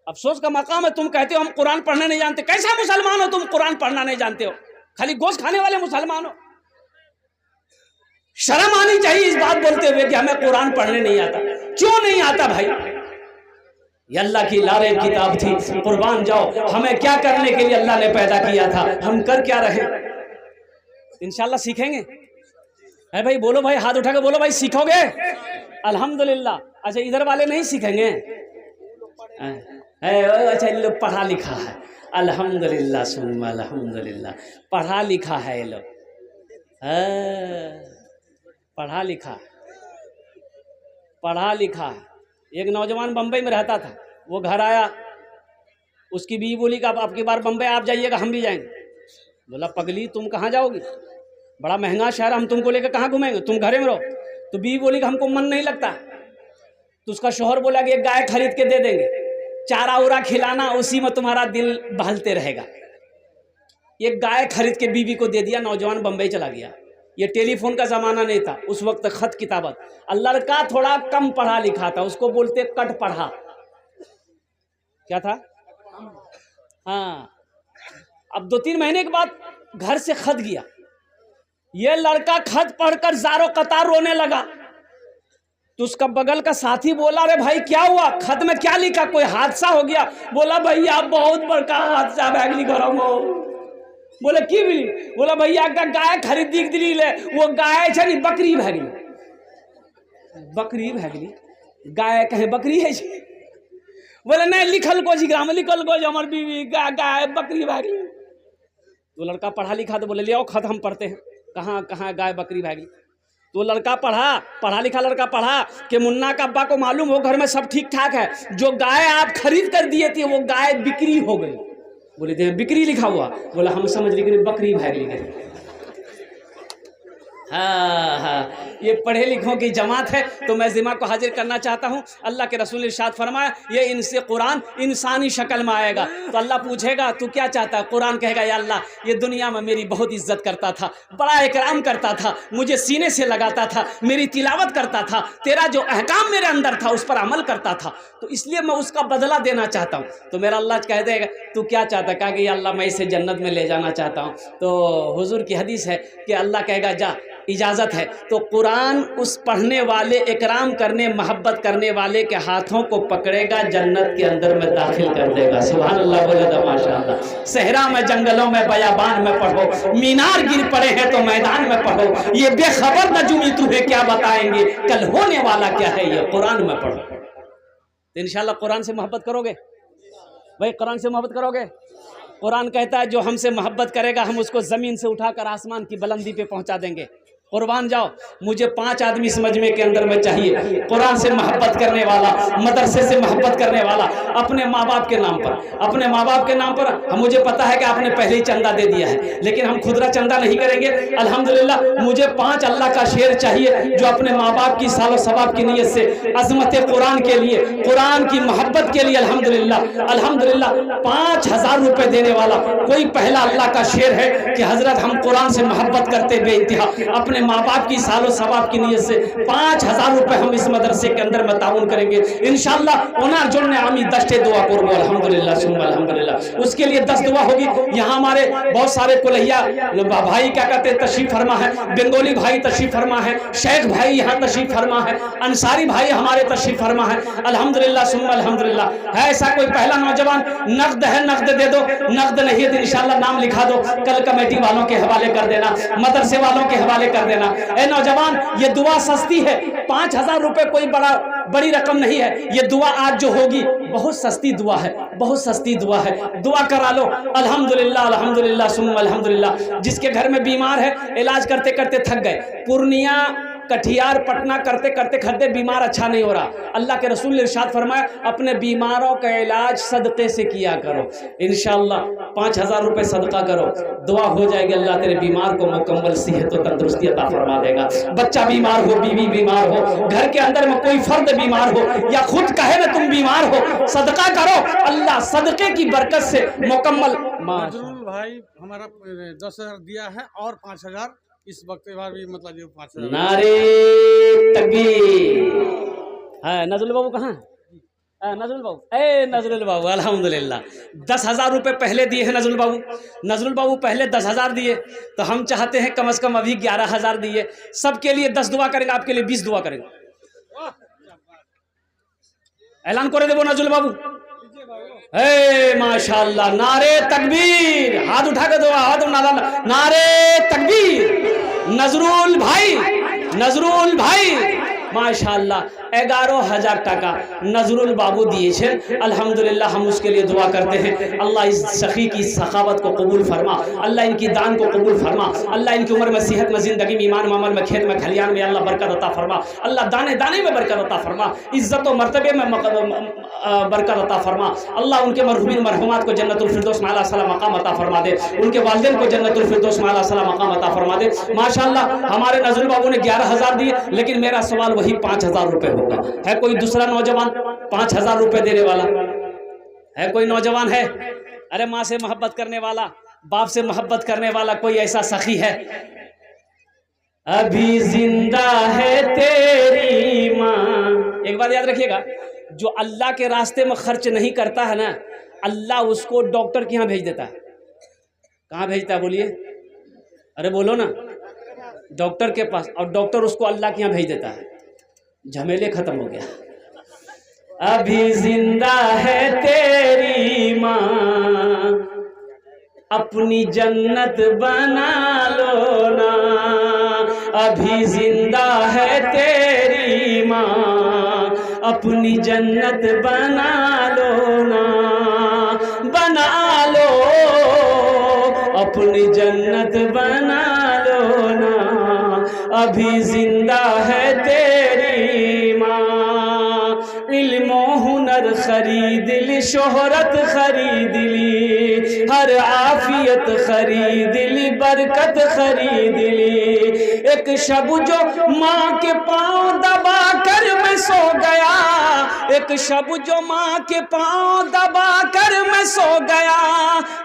अफसोस का मकाम है, तुम कहते हो हम कुरान पढ़ने नहीं जानते। कैसा मुसलमान हो तुम, कुरान पढ़ना नहीं जानते हो? खाली गोश्त खाने वाले मुसलमान हो। शर्म आनी चाहिए इस बात बोलते हुए कि हमें कुरान पढ़ने नहीं आता। क्यों नहीं आता भाई? ये अल्लाह की लारे किताब थी। कुर्बान जाओ, हमें क्या करने के लिए अल्लाह ने पैदा किया था, हम कर क्या रहे? इंशाल्लाह सीखेंगे। है भाई बोलो भाई, हाथ उठा के बोलो भाई, सीखोगे? अल्हम्दुलिल्लाह। अच्छा इधर वाले नहीं सीखेंगे? अच्छा लोग पढ़ा लिखा है अल्हम्दुलिल्लाह, सुम्मा अल्हम्दुलिल्लाह, पढ़ा लिखा है ये लोग, पढ़ा लिखा। एक नौजवान बम्बई में रहता था, वो घर आया, उसकी बीवी बोली कि अब की बार बम्बई आप जाइएगा, हम भी जाएंगे। बोला पगली तुम कहाँ जाओगी, बड़ा महंगा शहर, हम तुमको लेकर कहाँ घूमेंगे, तुम घरे में रहो। तो बीवी बोली कि हमको मन नहीं लगता। तो उसका शौहर बोला कि एक गाय खरीद के दे देंगे, चारा उरा खिलाना, उसी में तुम्हारा दिल बहलते रहेगा। एक गाय खरीद के बीवी को दे दिया, नौजवान बम्बई चला गया। ये टेलीफोन का ज़माना नहीं था उस वक्त, खत किताबत। लड़का थोड़ा कम पढ़ा लिखा था, उसको बोलते कट पढ़ा। क्या था? हाँ। अब 2-3 महीने के बाद घर से खत गया। ये लड़का खत पढ़कर ज़ारो कतार रोने लगा। तो उसका बगल का साथी बोला अरे भाई क्या हुआ, खत में क्या लिखा, कोई हादसा हो गया? बोला भैया बहुत बड़का हादसा भैगली घर में। बोले की भी? बोला भैया का गाय खरीदी दिली ले, वो गाय छे नहीं बकरी भैगली। बकरी भैगली? गाय कहे बकरी है? बोले नहीं, लिखल को ग्राम लिखल को हमार बीवी गाय बकरी भैगली। तो लड़का पढ़ा लिखा, तो बोले ले आओ खत हम पढ़ते हैं, कहाँ कहाँ गाय बकरी भैगली। तो लड़का पढ़ा लिखा लड़का पढ़ा कि मुन्ना का अब्बा को मालूम हो घर में सब ठीक ठाक है, जो गाय आप खरीद कर दिए थे वो गाय बिक्री हो गई। बोले थे बिक्री लिखा हुआ? बोला हम समझ लेकिन बकरी भैगली गई। हाँ, ये पढ़े लिखों की जमात है। तो मैं ज़िमा को हाजिर करना चाहता हूँ। अल्लाह के रसूल ने इरशाद फरमाया ये इनसे कुरान इंसानी शक्ल में आएगा। तो अल्लाह पूछेगा तू क्या चाहता है? कुरान कहेगा या अल्लाह ये दुनिया में मेरी बहुत इज्जत करता था, बड़ा इकराम करता था, मुझे सीने से लगाता था, मेरी तिलावत करता था, तेरा जो अहकाम मेरे अंदर था उस पर अमल करता था, तो इसलिए मैं उसका बदला देना चाहता हूँ। तो मेरा अल्लाह कह देगा तू क्या चाहता है? कहा कि या अल्लाह मैं इसे जन्नत में ले जाना चाहता हूँ। तो हुजूर की हदीस है कि अल्लाह कहेगा जा इजाज़त है। तो कुरान उस पढ़ने वाले, इकराम करने, मोहब्बत करने वाले के हाथों को पकड़ेगा, जन्नत के अंदर में दाखिल कर देगा। सुभान अल्लाह, बोले तो माशाअल्लाह। सहरा में, जंगलों में, बयाबान में पढ़ो, मीनार गिर पड़े हैं तो मैदान में पढ़ो, ये बेखबर नजूमी तुम्हें क्या बताएंगे, कल होने वाला क्या है, ये कुरान में पढ़ो। तो इंशाअल्लाह कुरान से मोहब्बत करोगे भाई, कुरान से मोहब्बत करोगे। कुरान कहता है जो हमसे मोहब्बत करेगा हम उसको ज़मीन से उठाकर आसमान की बुलंदी पे पहुंचा देंगे। कुर्बान जाओ, मुझे 5 आदमी इस मजमे के अंदर में चाहिए, कुरान से मोहब्बत करने वाला, मदरसे से मोहब्बत करने वाला, अपने माँ बाप के नाम पर, अपने माँ बाप के नाम पर। मुझे पता है कि आपने पहले ही चंदा दे दिया है, लेकिन हम खुदरा चंदा नहीं करेंगे। अल्हम्दुलिल्लाह मुझे 5 अल्लाह का शेर चाहिए जो अपने माँ बाप की सालो सवाब की नीयत से अजमत कुरान के लिए, कुरान की मोहब्बत के लिए अल्हम्दुलिल्लाह अल्हम्दुलिल्लाह 5000 रुपए देने वाला कोई पहला अल्लाह का शेर है कि हजरत हम कुरान से मोहब्बत करते बेइंतहा अपने माँ बाप की सालो सवाब की नीयत से 5000 रुपए हम इस मदरसे के अंदर में ताउन करेंगे इंशाअल्लाह। ओनार जोड़ने आमी 10 दुआ करबो अल्हम्दुलिल्लाह सुम्मा अल्हम्दुलिल्लाह। उसके लिए 10 दुआ होगी। यहाँ हमारे बहुत सारे कुलैया भाई क्या कहते हैं तशरीफ फरमा है, बंगाली भाई तशरीफ फरमा है, शेख भाई यहाँ तशरीफ फरमा है, अंसारी भाई हमारे तशरीफ फरमा है अल्हम्दुलिल्लाह सुम्मा अल्हम्दुलिल्लाह। है ऐसा कोई पहला नौजवान? नकद है नकद दे दो, नकद नहीं है तो इंशाअल्लाह नाम लिखा दो, कल कमेटी वालों के हवाले कर देना, मदरसे वालों के हवाले कर देना। ए नौजवान, ये दुआ सस्ती है, 5000 रुपए कोई बड़ी रकम नहीं है। ये दुआ आज जो होगी बहुत सस्ती दुआ है, बहुत सस्ती दुआ है, दुआ करा लो अल्हम्दुलिल्लाह अल्हम्दुलिल्लाह सुम्मा अल्हम्दुलिल्लाह। जिसके घर में बीमार है, इलाज करते करते थक गए, पूर्णिया कटिहार पटना करते करते खरीदे, बीमार अच्छा नहीं हो रहा, अल्लाह के रसूल ने इरशाद फरमाया अपने बीमारों का इलाज सदक़े से किया करो। इंशाअल्लाह 5000 रुपए सदका करो, दुआ हो जाएगी, अल्लाह तेरे बीमार को मुकम्मल सेहत और तंदुरुस्ती अता फरमा देगा। बच्चा बीमार हो, बीवी बीमार हो, घर के अंदर में कोई फर्द बीमार हो या खुद कहे ना तुम बीमार हो, सदका करो, अल्लाह सदक़े की बरकत से मुकम्मल। नजरुल भाई हमारा 10,000 दिया है और 5000 इस वक्त भी मतलब 5000। नारे तकबीर। हाँ नजरुल बाबू कहाँ? नजरुल बाबू, ए नजरुल बाबू अल्हम्दुलिल्लाह 10,000 रुपए पहले दिए हैं नजरुल बाबू। नजरुल बाबू पहले 10,000 दिए, तो हम चाहते हैं कम से कम अभी 11,000 दिए। सबके लिए 10 दुआ करेंगे, आपके लिए 20 दुआ करेंगे। ऐलान करे देवो नजरुल बाबू। हे माशाअल्लाह, नारे तकबीर, हाथ उठा के दो, हाथ नारे तकबीर। नजरुल भाई, नजरुल भाई माशाअल्लाह 11,000 टाका नजरुल बाबू दिए। अल्हम्दुलिल्लाह हम उसके लिए दुआ करते हैं, अल्लाह इस सखी की सखावत को कबूल फरमा, अल्लाह इनकी दान को कबूल फरमा, अल्लाह इनकी उम्र में सेहत में ज़िंदगी में ईमान मामल में खेत में खलियान में अल्लाह बरकत अता फरमा, अल्लाह दाने दाने में बरकत अता फरमा, इज़्ज़त और मर्तबे में बरकत अता फरमा। अल्लाह उनके मरहूमीन मरहूमात को जन्नतुल फिरदौस में आला सला मकाम अता फरमा दे, उनके वालिदैन को जन्नतुल फिरदौस में आला सला मकाम अता फरमा दे। माशाअल्लाह हमारे नजरुल बाबू ने 11,000 दिए, लेकिन मेरा सवाल वही 5,000 रुपए होगा। है कोई दूसरा नौजवान 5,000 रुपए देने वाला? है कोई नौजवान है? अरे माँ से मोहब्बत करने वाला, बाप से मोहब्बत करने वाला कोई ऐसा सखी है? अभी जिंदा है तेरी माँ। एक बात याद रखिएगा, जो अल्लाह के रास्ते में खर्च नहीं करता है ना, अल्लाह उसको डॉक्टर के यहाँ भेज देता है। कहाँ भेजता है बोलिए? अरे बोलो ना, डॉक्टर के पास, और डॉक्टर उसको अल्लाह के यहाँ भेज देता है। झमेले खत्म हो गया। अभी जिंदा है तेरी माँ, अपनी जन्नत बना लो ना। अभी जिंदा है तेरी माँ, अपनी जन्नत बना लो ना, बना लो, अपनी जन्नत बना लो ना। अभी जिंदा है तेरी माँ, इल्म हुनर खरीद ली, शोहरत खरीद ली, हर आफियत खरीद ली, बरकत खरीद ली। एक शब जो माँ के पाँव दबा कर मैं सो गया, एक शब जो माँ के पाँव दबा कर मैं सो गया,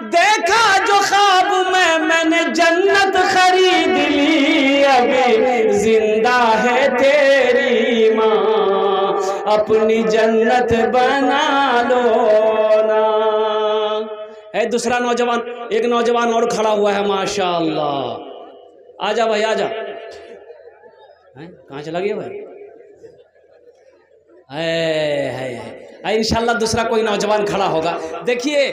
देखा जो ख्वाब में मैंने जन्नत खरीद ली। अभी जिंदा है तेरी माँ, अपनी जन्नत बना लो ना। है दूसरा नौजवान, एक नौजवान और खड़ा हुआ है माशाअल्लाह। आजा भाई आजा। कहाँ चला गया भाई? है इंशाल्लाह दूसरा कोई नौजवान खड़ा होगा। देखिए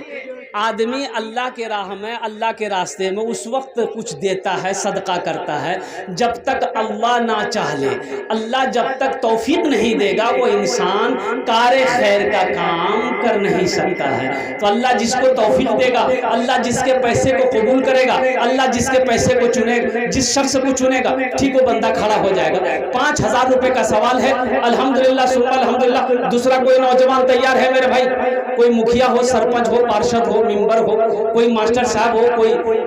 आदमी अल्लाह के राह में, अल्लाह के रास्ते में उस वक्त कुछ देता है, सदका करता है जब तक अल्लाह ना चाह ले। अल्लाह जब तक तौफीक नहीं देगा वो इंसान कारे खैर का काम कर नहीं सकता है। तो अल्लाह जिसको तौफीक देगा, अल्लाह जिसके पैसे को कबूल करेगा, अल्लाह जिसके पैसे को चुनेगा, जिस शख्स को चुनेगा, ठीक वो बंदा खड़ा हो जाएगा। 5,000 रुपए का सवाल है। अल्हम्दुलिल्लाह सुम्मा अल्हम्दुलिल्लाह। दूसरा कोई नौजवान तैयार है मेरे भाई? कोई मुखिया हो, सरपंच हो, पार्षद हो, मेंबर हो, कोई मास्टर साहब हो,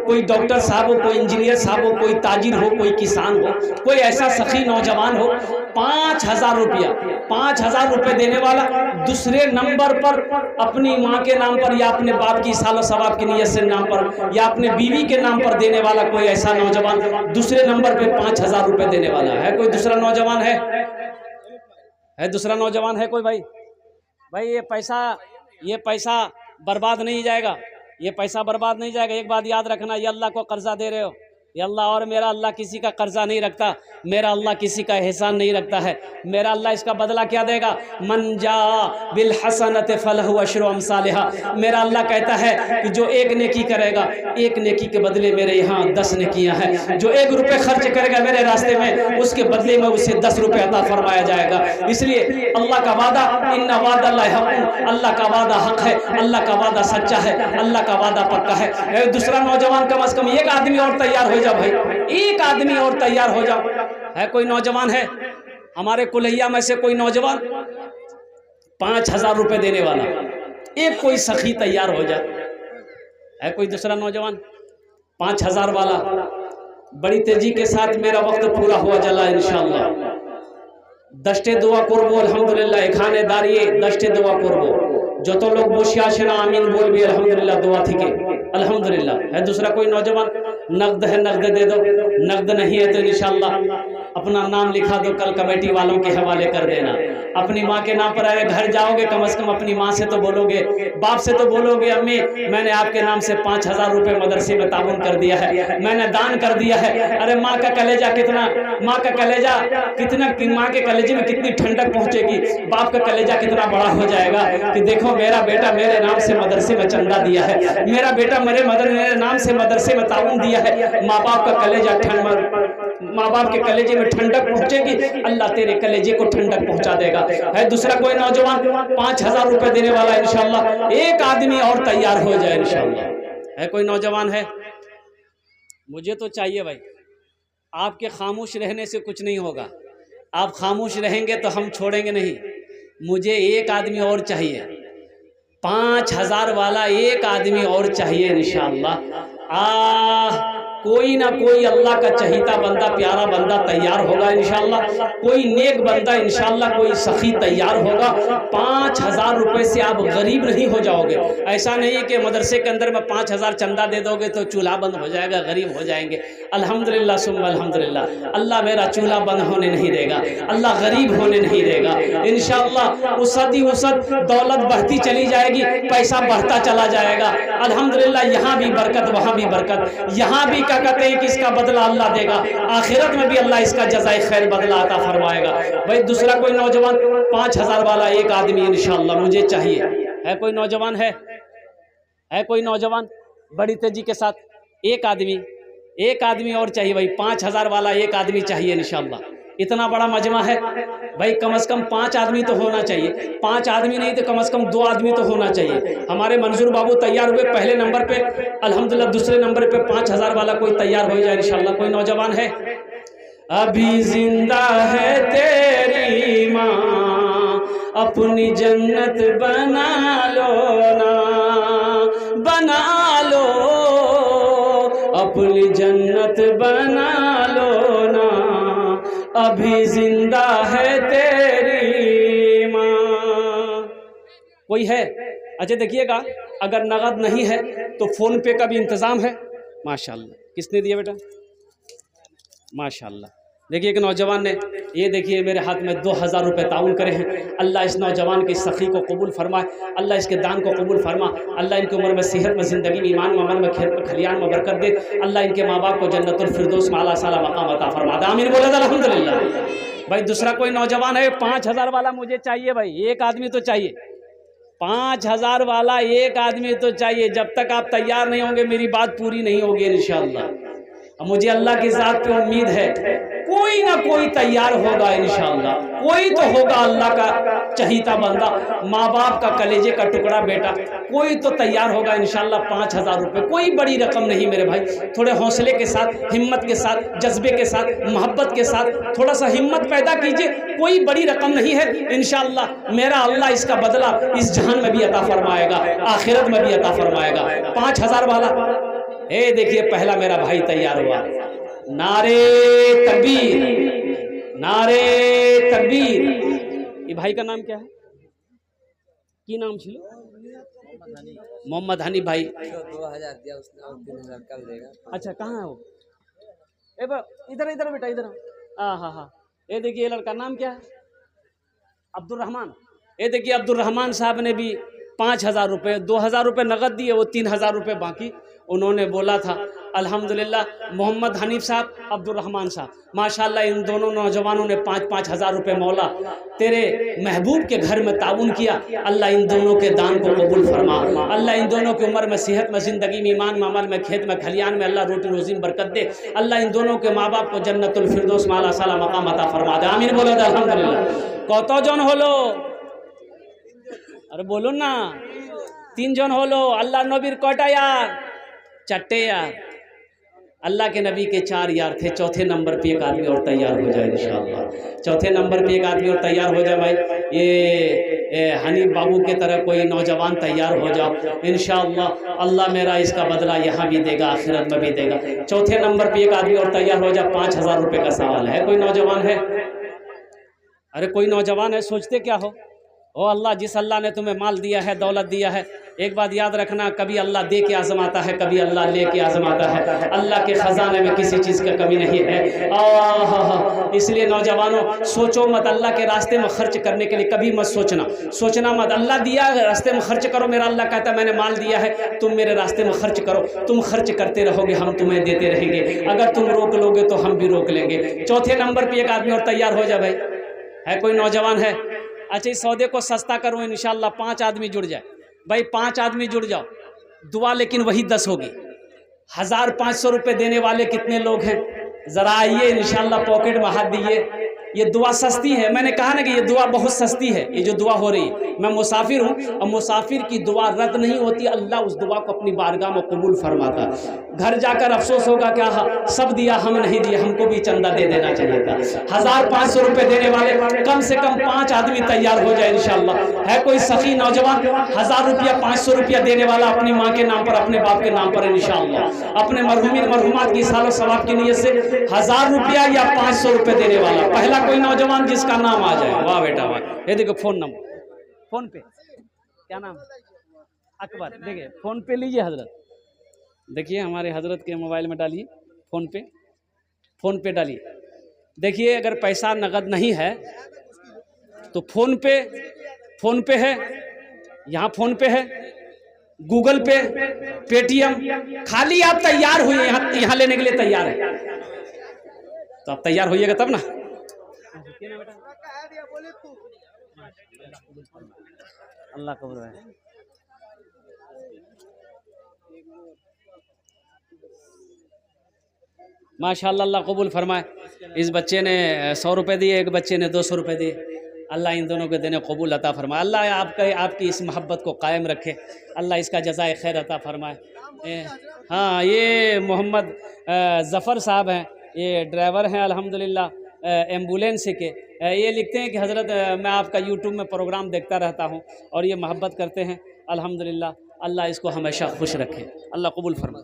कोई डॉक्टर साहब हो, कोई इंजीनियर साहब हो, कोई ताजिर हो, कोई किसान हो, कोई ऐसा सखी नौजवान हो। 5,000 रुपया, 5,000 रुपये देने वाला दूसरे नंबर पर अपनी माँ के नाम पर या अपने बाप की सालो सवाब की नीयत से नाम पर या अपने बीवी के नाम पर देने वाला कोई ऐसा नौजवान दूसरे नंबर पे 5,000 रुपये देने वाला है। कोई दूसरा नौजवान है? दूसरा नौजवान है कोई भाई? भाई ये पैसा बर्बाद नहीं जाएगा, ये पैसा बर्बाद नहीं जाएगा। एक बात याद रखना, ये अल्लाह को कर्जा दे रहे हो, ये अल्लाह, और मेरा अल्लाह किसी का कर्जा नहीं रखता, मेरा अल्लाह किसी का एहसान नहीं रखता है। मेरा अल्लाह इसका बदला क्या देगा? मन जा बिल हसनत फलहु अशरु अमसालिहा। मेरा अल्लाह कहता है कि जो एक नेकी करेगा, एक नेकी के बदले मेरे यहाँ 10 नेकियां हैं। जो 1 रुपये खर्च करेगा मेरे रास्ते में, उसके बदले में उसे 10 रुपये अता फरमाया जाएगा। इसलिए अल्लाह का वादा, इन्ना वादल्लाहि हक़्क़ुन, अल्लाह का वादा हक है, अल्लाह का वादा सच्चा है, अल्लाह का वादा पक्का है। दूसरा नौजवान कम से कम एक आदमी और तैयार हो जाओ भाई, एक आदमी और तैयार हो जाओ। है कोई नौजवान है हमारे कुलैया में से? कोई नौजवान 5,000 रुपये देने वाला, एक कोई सखी तैयार हो जाए। है कोई दूसरा नौजवान 5,000 वाला? बड़ी तेजी के साथ मेरा वक्त पूरा हुआ जला इंशाअल्लाह। दस्ते दुआ करबो अल्हम्दुलिल्लाह, एखाने दारिये दस्ते दुआ करबो। जो तो लोग बोशिया शना आमीन बोल भी अल्हम्दुलिल्लाह दुआ थी के अल्हम्दुलिल्लाह। है दूसरा कोई नौजवान? नकद है, नकद दे दो। नकद नहीं है तो इंशाअल्लाह अपना नाम लिखा दो, कल कमेटी वालों के हवाले कर देना। अपनी माँ के नाम पर अरे घर जाओगे कम से कम अपनी माँ से तो बोलोगे, बाप से तो बोलोगे, अम्मी मैंने आपके नाम से 5,000 रुपये मदरसे में ताउन कर दिया है, मैंने दान कर दिया है। अरे माँ का कलेजा कितना, माँ का कलेजा कितना, माँ के कलेजे में कितनी ठंडक पहुँचेगी, बाप का कलेजा कितना बड़ा हो जाएगा कि देखो मेरा बेटा मेरे नाम से मदरसे में चंदा दिया है, मेरा बेटा मेरे नाम से मदरसे में ताउन दिया है। माँ बाप का कलेजा माँ बाप के कलेजे में ठंडक पहुंचेगी, अल्लाह तेरे कलेजे को ठंडक पहुंचा देगा। है दूसरा कोई नौजवान 5,000 रुपये देने वाला इंशाअल्लाह, एक आदमी और तैयार हो जाए इंशाअल्लाह। है कोई नौजवान है? मुझे तो चाहिए भाई, आपके खामोश रहने से कुछ नहीं होगा, आप खामोश रहेंगे तो हम छोड़ेंगे नहीं। मुझे एक आदमी और चाहिए, 5,000 वाला एक आदमी और चाहिए इंशाअल्लाह। कोई ना कोई अल्लाह का चहीता बंदा, प्यारा बंदा तैयार होगा इंशाअल्लाह, कोई नेक बंदा इंशाअल्लाह, कोई सखी तैयार होगा। 5,000 रुपये से आप गरीब नहीं हो जाओगे। ऐसा नहीं है कि मदरसे के अंदर में 5,000 चंदा दे दोगे तो चूल्हा बंद हो जाएगा, गरीब हो जाएंगे। अल्हम्दुलिल्लाह सुम्मा अल्हम्दुलिल्लाह, अल्लाह मेरा चूल्हा बंद होने नहीं देगा, अल्लाह गरीब होने नहीं देगा इंशाअल्लाह। उसद ही उसद दौलत बढ़ती चली जाएगी, पैसा बढ़ता चला जाएगा अल्हम्दुलिल्लाह। यहाँ भी बरकत, वहाँ भी बरकत, यहाँ भी कहते हैं कि इसका बदला अल्लाह देगा, आखिरत में भी अल्लाह इसका जज़ाए खैर बदला अता फरमाएगा। भाई दूसरा कोई नौजवान 5,000 वाला एक आदमी इंशाअल्लाह मुझे चाहिए। है कोई नौजवान है कोई नौजवान? बड़ी तेजी के साथ एक आदमी और चाहिए भाई, 5,000 वाला एक आदमी चाहिए इंशाअल्लाह। इतना बड़ा मजमा है भाई, कम से कम 5 आदमी तो होना चाहिए, 5 आदमी नहीं तो कम से कम 2 आदमी तो होना चाहिए। हमारे मंजूर बाबू तैयार हुए पहले नंबर पे अल्हम्दुलिल्लाह, दूसरे नंबर पे 5,000 वाला कोई तैयार हो जाए इंशाअल्लाह। कोई नौजवान है? अभी जिंदा है तेरी माँ, अपनी जन्नत बना लो ना, बना लो अपनी जन्नत बना लो ना, अभी जिंदा है तेरी माँ। कोई है? अच्छा देखिएगा, अगर नगद नहीं है तो फ़ोन पे का भी इंतज़ाम है। माशाल्लाह, किसने दिया बेटा? माशाल्लाह। देखिए एक नौजवान ने, ये देखिए मेरे हाथ में 2,000 रुपये ताउन करे हैं। अल्लाह इस नौजवान की सखी को कबूल फरमाए, अल्लाह इसके दान को कबूल फरमा, अल्लाह इनकी उम्र में सेहत में, ज़िंदगी में, ईमान में, अमल में, खेत में, खलियान में बरकत दे, अल्लाह इनके माँ बाप को जन्नतुल फिरदौस में आला साला मकाम अता फरमा दे। आमीन बोले अल्हम्दुलिल्लाह। भाई दूसरा कोई नौजवान है? 5,000 वाला मुझे चाहिए भाई, एक आदमी तो चाहिए। 5,000 वाला एक आदमी तो चाहिए। जब तक आप तैयार नहीं होंगे मेरी बात पूरी नहीं होगी इंशाअल्लाह। अब मुझे अल्लाह की ज़ात पे उम्मीद है कोई ना कोई तैयार होगा इंशाअल्लाह, कोई तो होगा अल्लाह का चहीता बंदा, माँ बाप का कलेजे का टुकड़ा बेटा, कोई तो तैयार होगा इंशाअल्लाह। 5,000 रुपये कोई बड़ी रकम नहीं मेरे भाई, थोड़े हौसले के साथ, हिम्मत के साथ, जज्बे के साथ, मोहब्बत के साथ थोड़ा सा हिम्मत पैदा कीजिए। कोई बड़ी रकम नहीं है इंशाअल्लाह। मेरा अल्लाह इसका बदला इस जहान में भी अता फरमाएगा, आखिरत में भी अता फरमाएगा। 5,000 वाला देखिए पहला मेरा भाई तैयार हुआ। नारे तकबीर, नारे तकबीर। ये भाई का नाम क्या है? की नाम छिलो? मोहम्मद हनी भाई। 2000 दिया उसने और 3000 कल देगा। अच्छा कहाँ है वो? इधर इधर बेटा इधर। हाँ हाँ हाँ। ये देखिए लड़का नाम क्या है? अब्दुल रहमान। ये देखिए अब्दुल रहमान साहब ने भी 5,000 रुपये, 2,000 रुपये नगद दिए, वो 3,000 रुपये बाकी उन्होंने बोला था। अल्हम्दुलिल्लाह मोहम्मद हनीफ साहब, अब्दुल रहमान साहब, माशाल्लाह इन दोनों नौजवानों ने 5-5 हज़ार रुपये मौला तेरे महबूब के घर में ताउन किया। अल्लाह इन दोनों के दान को कबूल फरमा। अल्लाह इन दोनों की उम्र में, सेहत में, ज़िंदगी में, ईमान में, अमल में, खेत में, खलियान में अल्लाह रोटी रोज़ी में बरकत दे। अल्लाह इन दोनों के माँ बाप को जन्नतुल फिरदौस माला साला मकाम अता फरमा दे। आमीन बोलो दे अल्हम्दुलिल्लाह। कतो जन होलो? अरे बोलो ना, 3 जन होलो। अल्लाह नबीर कोटा यार, चट्टे यार। अल्लाह के नबी के 4 यार थे। चौथे नंबर पे एक आदमी और तैयार हो जाए इंशाअल्लाह। चौथे नंबर पे एक आदमी और तैयार हो जाए भाई। ये हनीफ बाबू के तरह कोई नौजवान तैयार हो जाओ इंशाअल्लाह। अल्लाह मेरा इसका बदला यहाँ भी देगा, आखिरत में भी देगा। चौथे नंबर पे एक आदमी और तैयार हो जाए। 5,000 रुपये का सवाल है। कोई नौजवान है? अरे कोई नौजवान है? सोचते क्या हो? ओ अल्लाह, जिस अल्लाह ने तुम्हें माल दिया है, दौलत दिया है, एक बात याद रखना, कभी अल्लाह दे के आजमाता है, कभी अल्लाह ले के आजमाता है। अल्लाह के ख़जाने में किसी चीज़ की कमी नहीं है। इसलिए नौजवानों सोचो मत, अल्लाह के रास्ते में खर्च करने के लिए कभी मत सोचना मत। अल्लाह दिया रास्ते में खर्च करो। मेरा अल्लाह कहता है मैंने माल दिया है, तुम मेरे रास्ते में खर्च करो। तुम खर्च करते रहोगे, हम तुम्हें देते रहेंगे। अगर तुम रोक लोगे तो हम भी रोक लेंगे। चौथे नंबर पर एक आदमी और तैयार हो जाए भाई। है कोई नौजवान है? अच्छा इस सौदे को सस्ता करो इंशाअल्लाह। 5 आदमी जुड़ जाए भाई, 5 आदमी जुड़ जाओ। दुआ लेकिन वही 10 होगी। 1,500 रुपये देने वाले कितने लोग हैं? ज़रा आइए इंशाअल्लाह, पॉकेट में हाथ दीजिए। ये दुआ सस्ती है। मैंने कहा ना कि ये दुआ बहुत सस्ती है। ये जो दुआ हो रही है, मैं मुसाफिर हूँ और मुसाफिर की दुआ रद्द नहीं होती। अल्लाह उस दुआ को अपनी बारगाह में कबूल फरमाता। घर जाकर अफसोस होगा क्या सब दिया हम नहीं दिया, हमको भी चंदा दे देना चाहिए था। 1,500 रुपये देने वाले कम से कम 5 आदमी तैयार हो जाए इंशाअल्लाह। है कोई सखी नौजवान? 1,000 रुपया 500 रुपया देने वाला अपनी माँ के नाम पर, अपने बाप के नाम पर इंशाअल्लाह। अपने मरहुमात की सालों सवाब की नीयत से 1,000 रुपया या 500 रुपये देने वाला पहला कोई नौजवान जिसका नाम आ जाए। वाह बेटा वाह। ये देखो फ़ोन नंबर, फ़ोन पे क्या नाम? अकबर। देखिए फ़ोन पे लीजिए हजरत, देखिए हमारे हजरत के मोबाइल में डालिए, फ़ोन पे डालिए। देखिए अगर पैसा नगद नहीं है तो फ़ोन पे है, यहाँ फ़ोन पे है, गूगल पे, पेटीएम। खाली आप तैयार हुए, यहाँ लेने के लिए तैयार है तो आप तैयार होइएगा तब ना। अल्लाह कबूल है। माशाअल्लाह, अल्लाह कबूल फरमाए। इस बच्चे ने 100 रुपये दिए, एक बच्चे ने 200 रुपये दिए। अल्लाह इन दोनों के देने कबूल अता फरमाए। अल्लाह आपकी इस मोहब्बत को कायम रखे। अल्लाह इसका जज़ाए खैर अता फरमाए। हाँ, ये मोहम्मद ज़फ़र साहब हैं, ये ड्राइवर हैं अल्हम्दुलिल्लाह एम्बुलेंस के। ये लिखते हैं कि हज़रत मैं आपका यूट्यूब में प्रोग्राम देखता रहता हूँ और ये मोहब्बत करते हैं अल्हम्दुलिल्लाह। अल्लाह इसको हमेशा खुश रखे, अल्लाह कबूल फरमाए।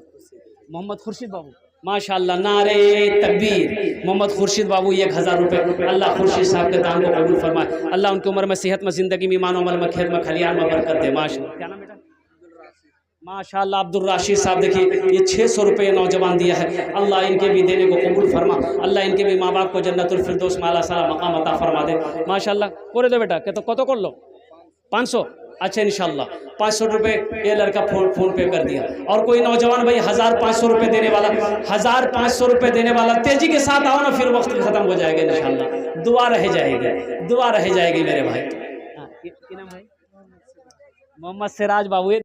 मोहम्मद खुर्शीद बाबू माशाअल्लाह, नारे तकबीर। मोहम्मद खुर्शीद बाबू 1,000 रुपये। अल्लाह खुर्शीद साहब के दान को कबूल फरमाए। अल्लाह उनकी उम्र में, सेहत में, ज़िंदगी में, ईमान अमल में, खेत में, खलियान में बरकत दे। माशाअल्लाह। क्या नाम बेटा? माशाअल्लाह अब्दुल राशिद साहब। देखिए ये 600 रुपये नौजवान दिया है। अल्लाह इनके भी देने को कबूल फरमा। अल्लाह इनके भी माँ बाप को जन्नतुल फिरदौस माला साला मकाम अता फरमा दे। माशाअल्लाह। करे दो बेटा, तो कत कर लो 500। अच्छा इंशाअल्लाह 500 रुपये ये लड़का फ़ोन पे कर दिया। और कोई नौजवान भाई 1,500 रुपये देने वाला, 1,500 रुपये देने वाला, तेज़ी के साथ आओ ना, फिर वक्त ख़त्म हो जाएगा इंशाअल्लाह। दुआ रह जाएगी मेरे भाई। हाँ, नाम भाई मोहम्मद सिराज बाबू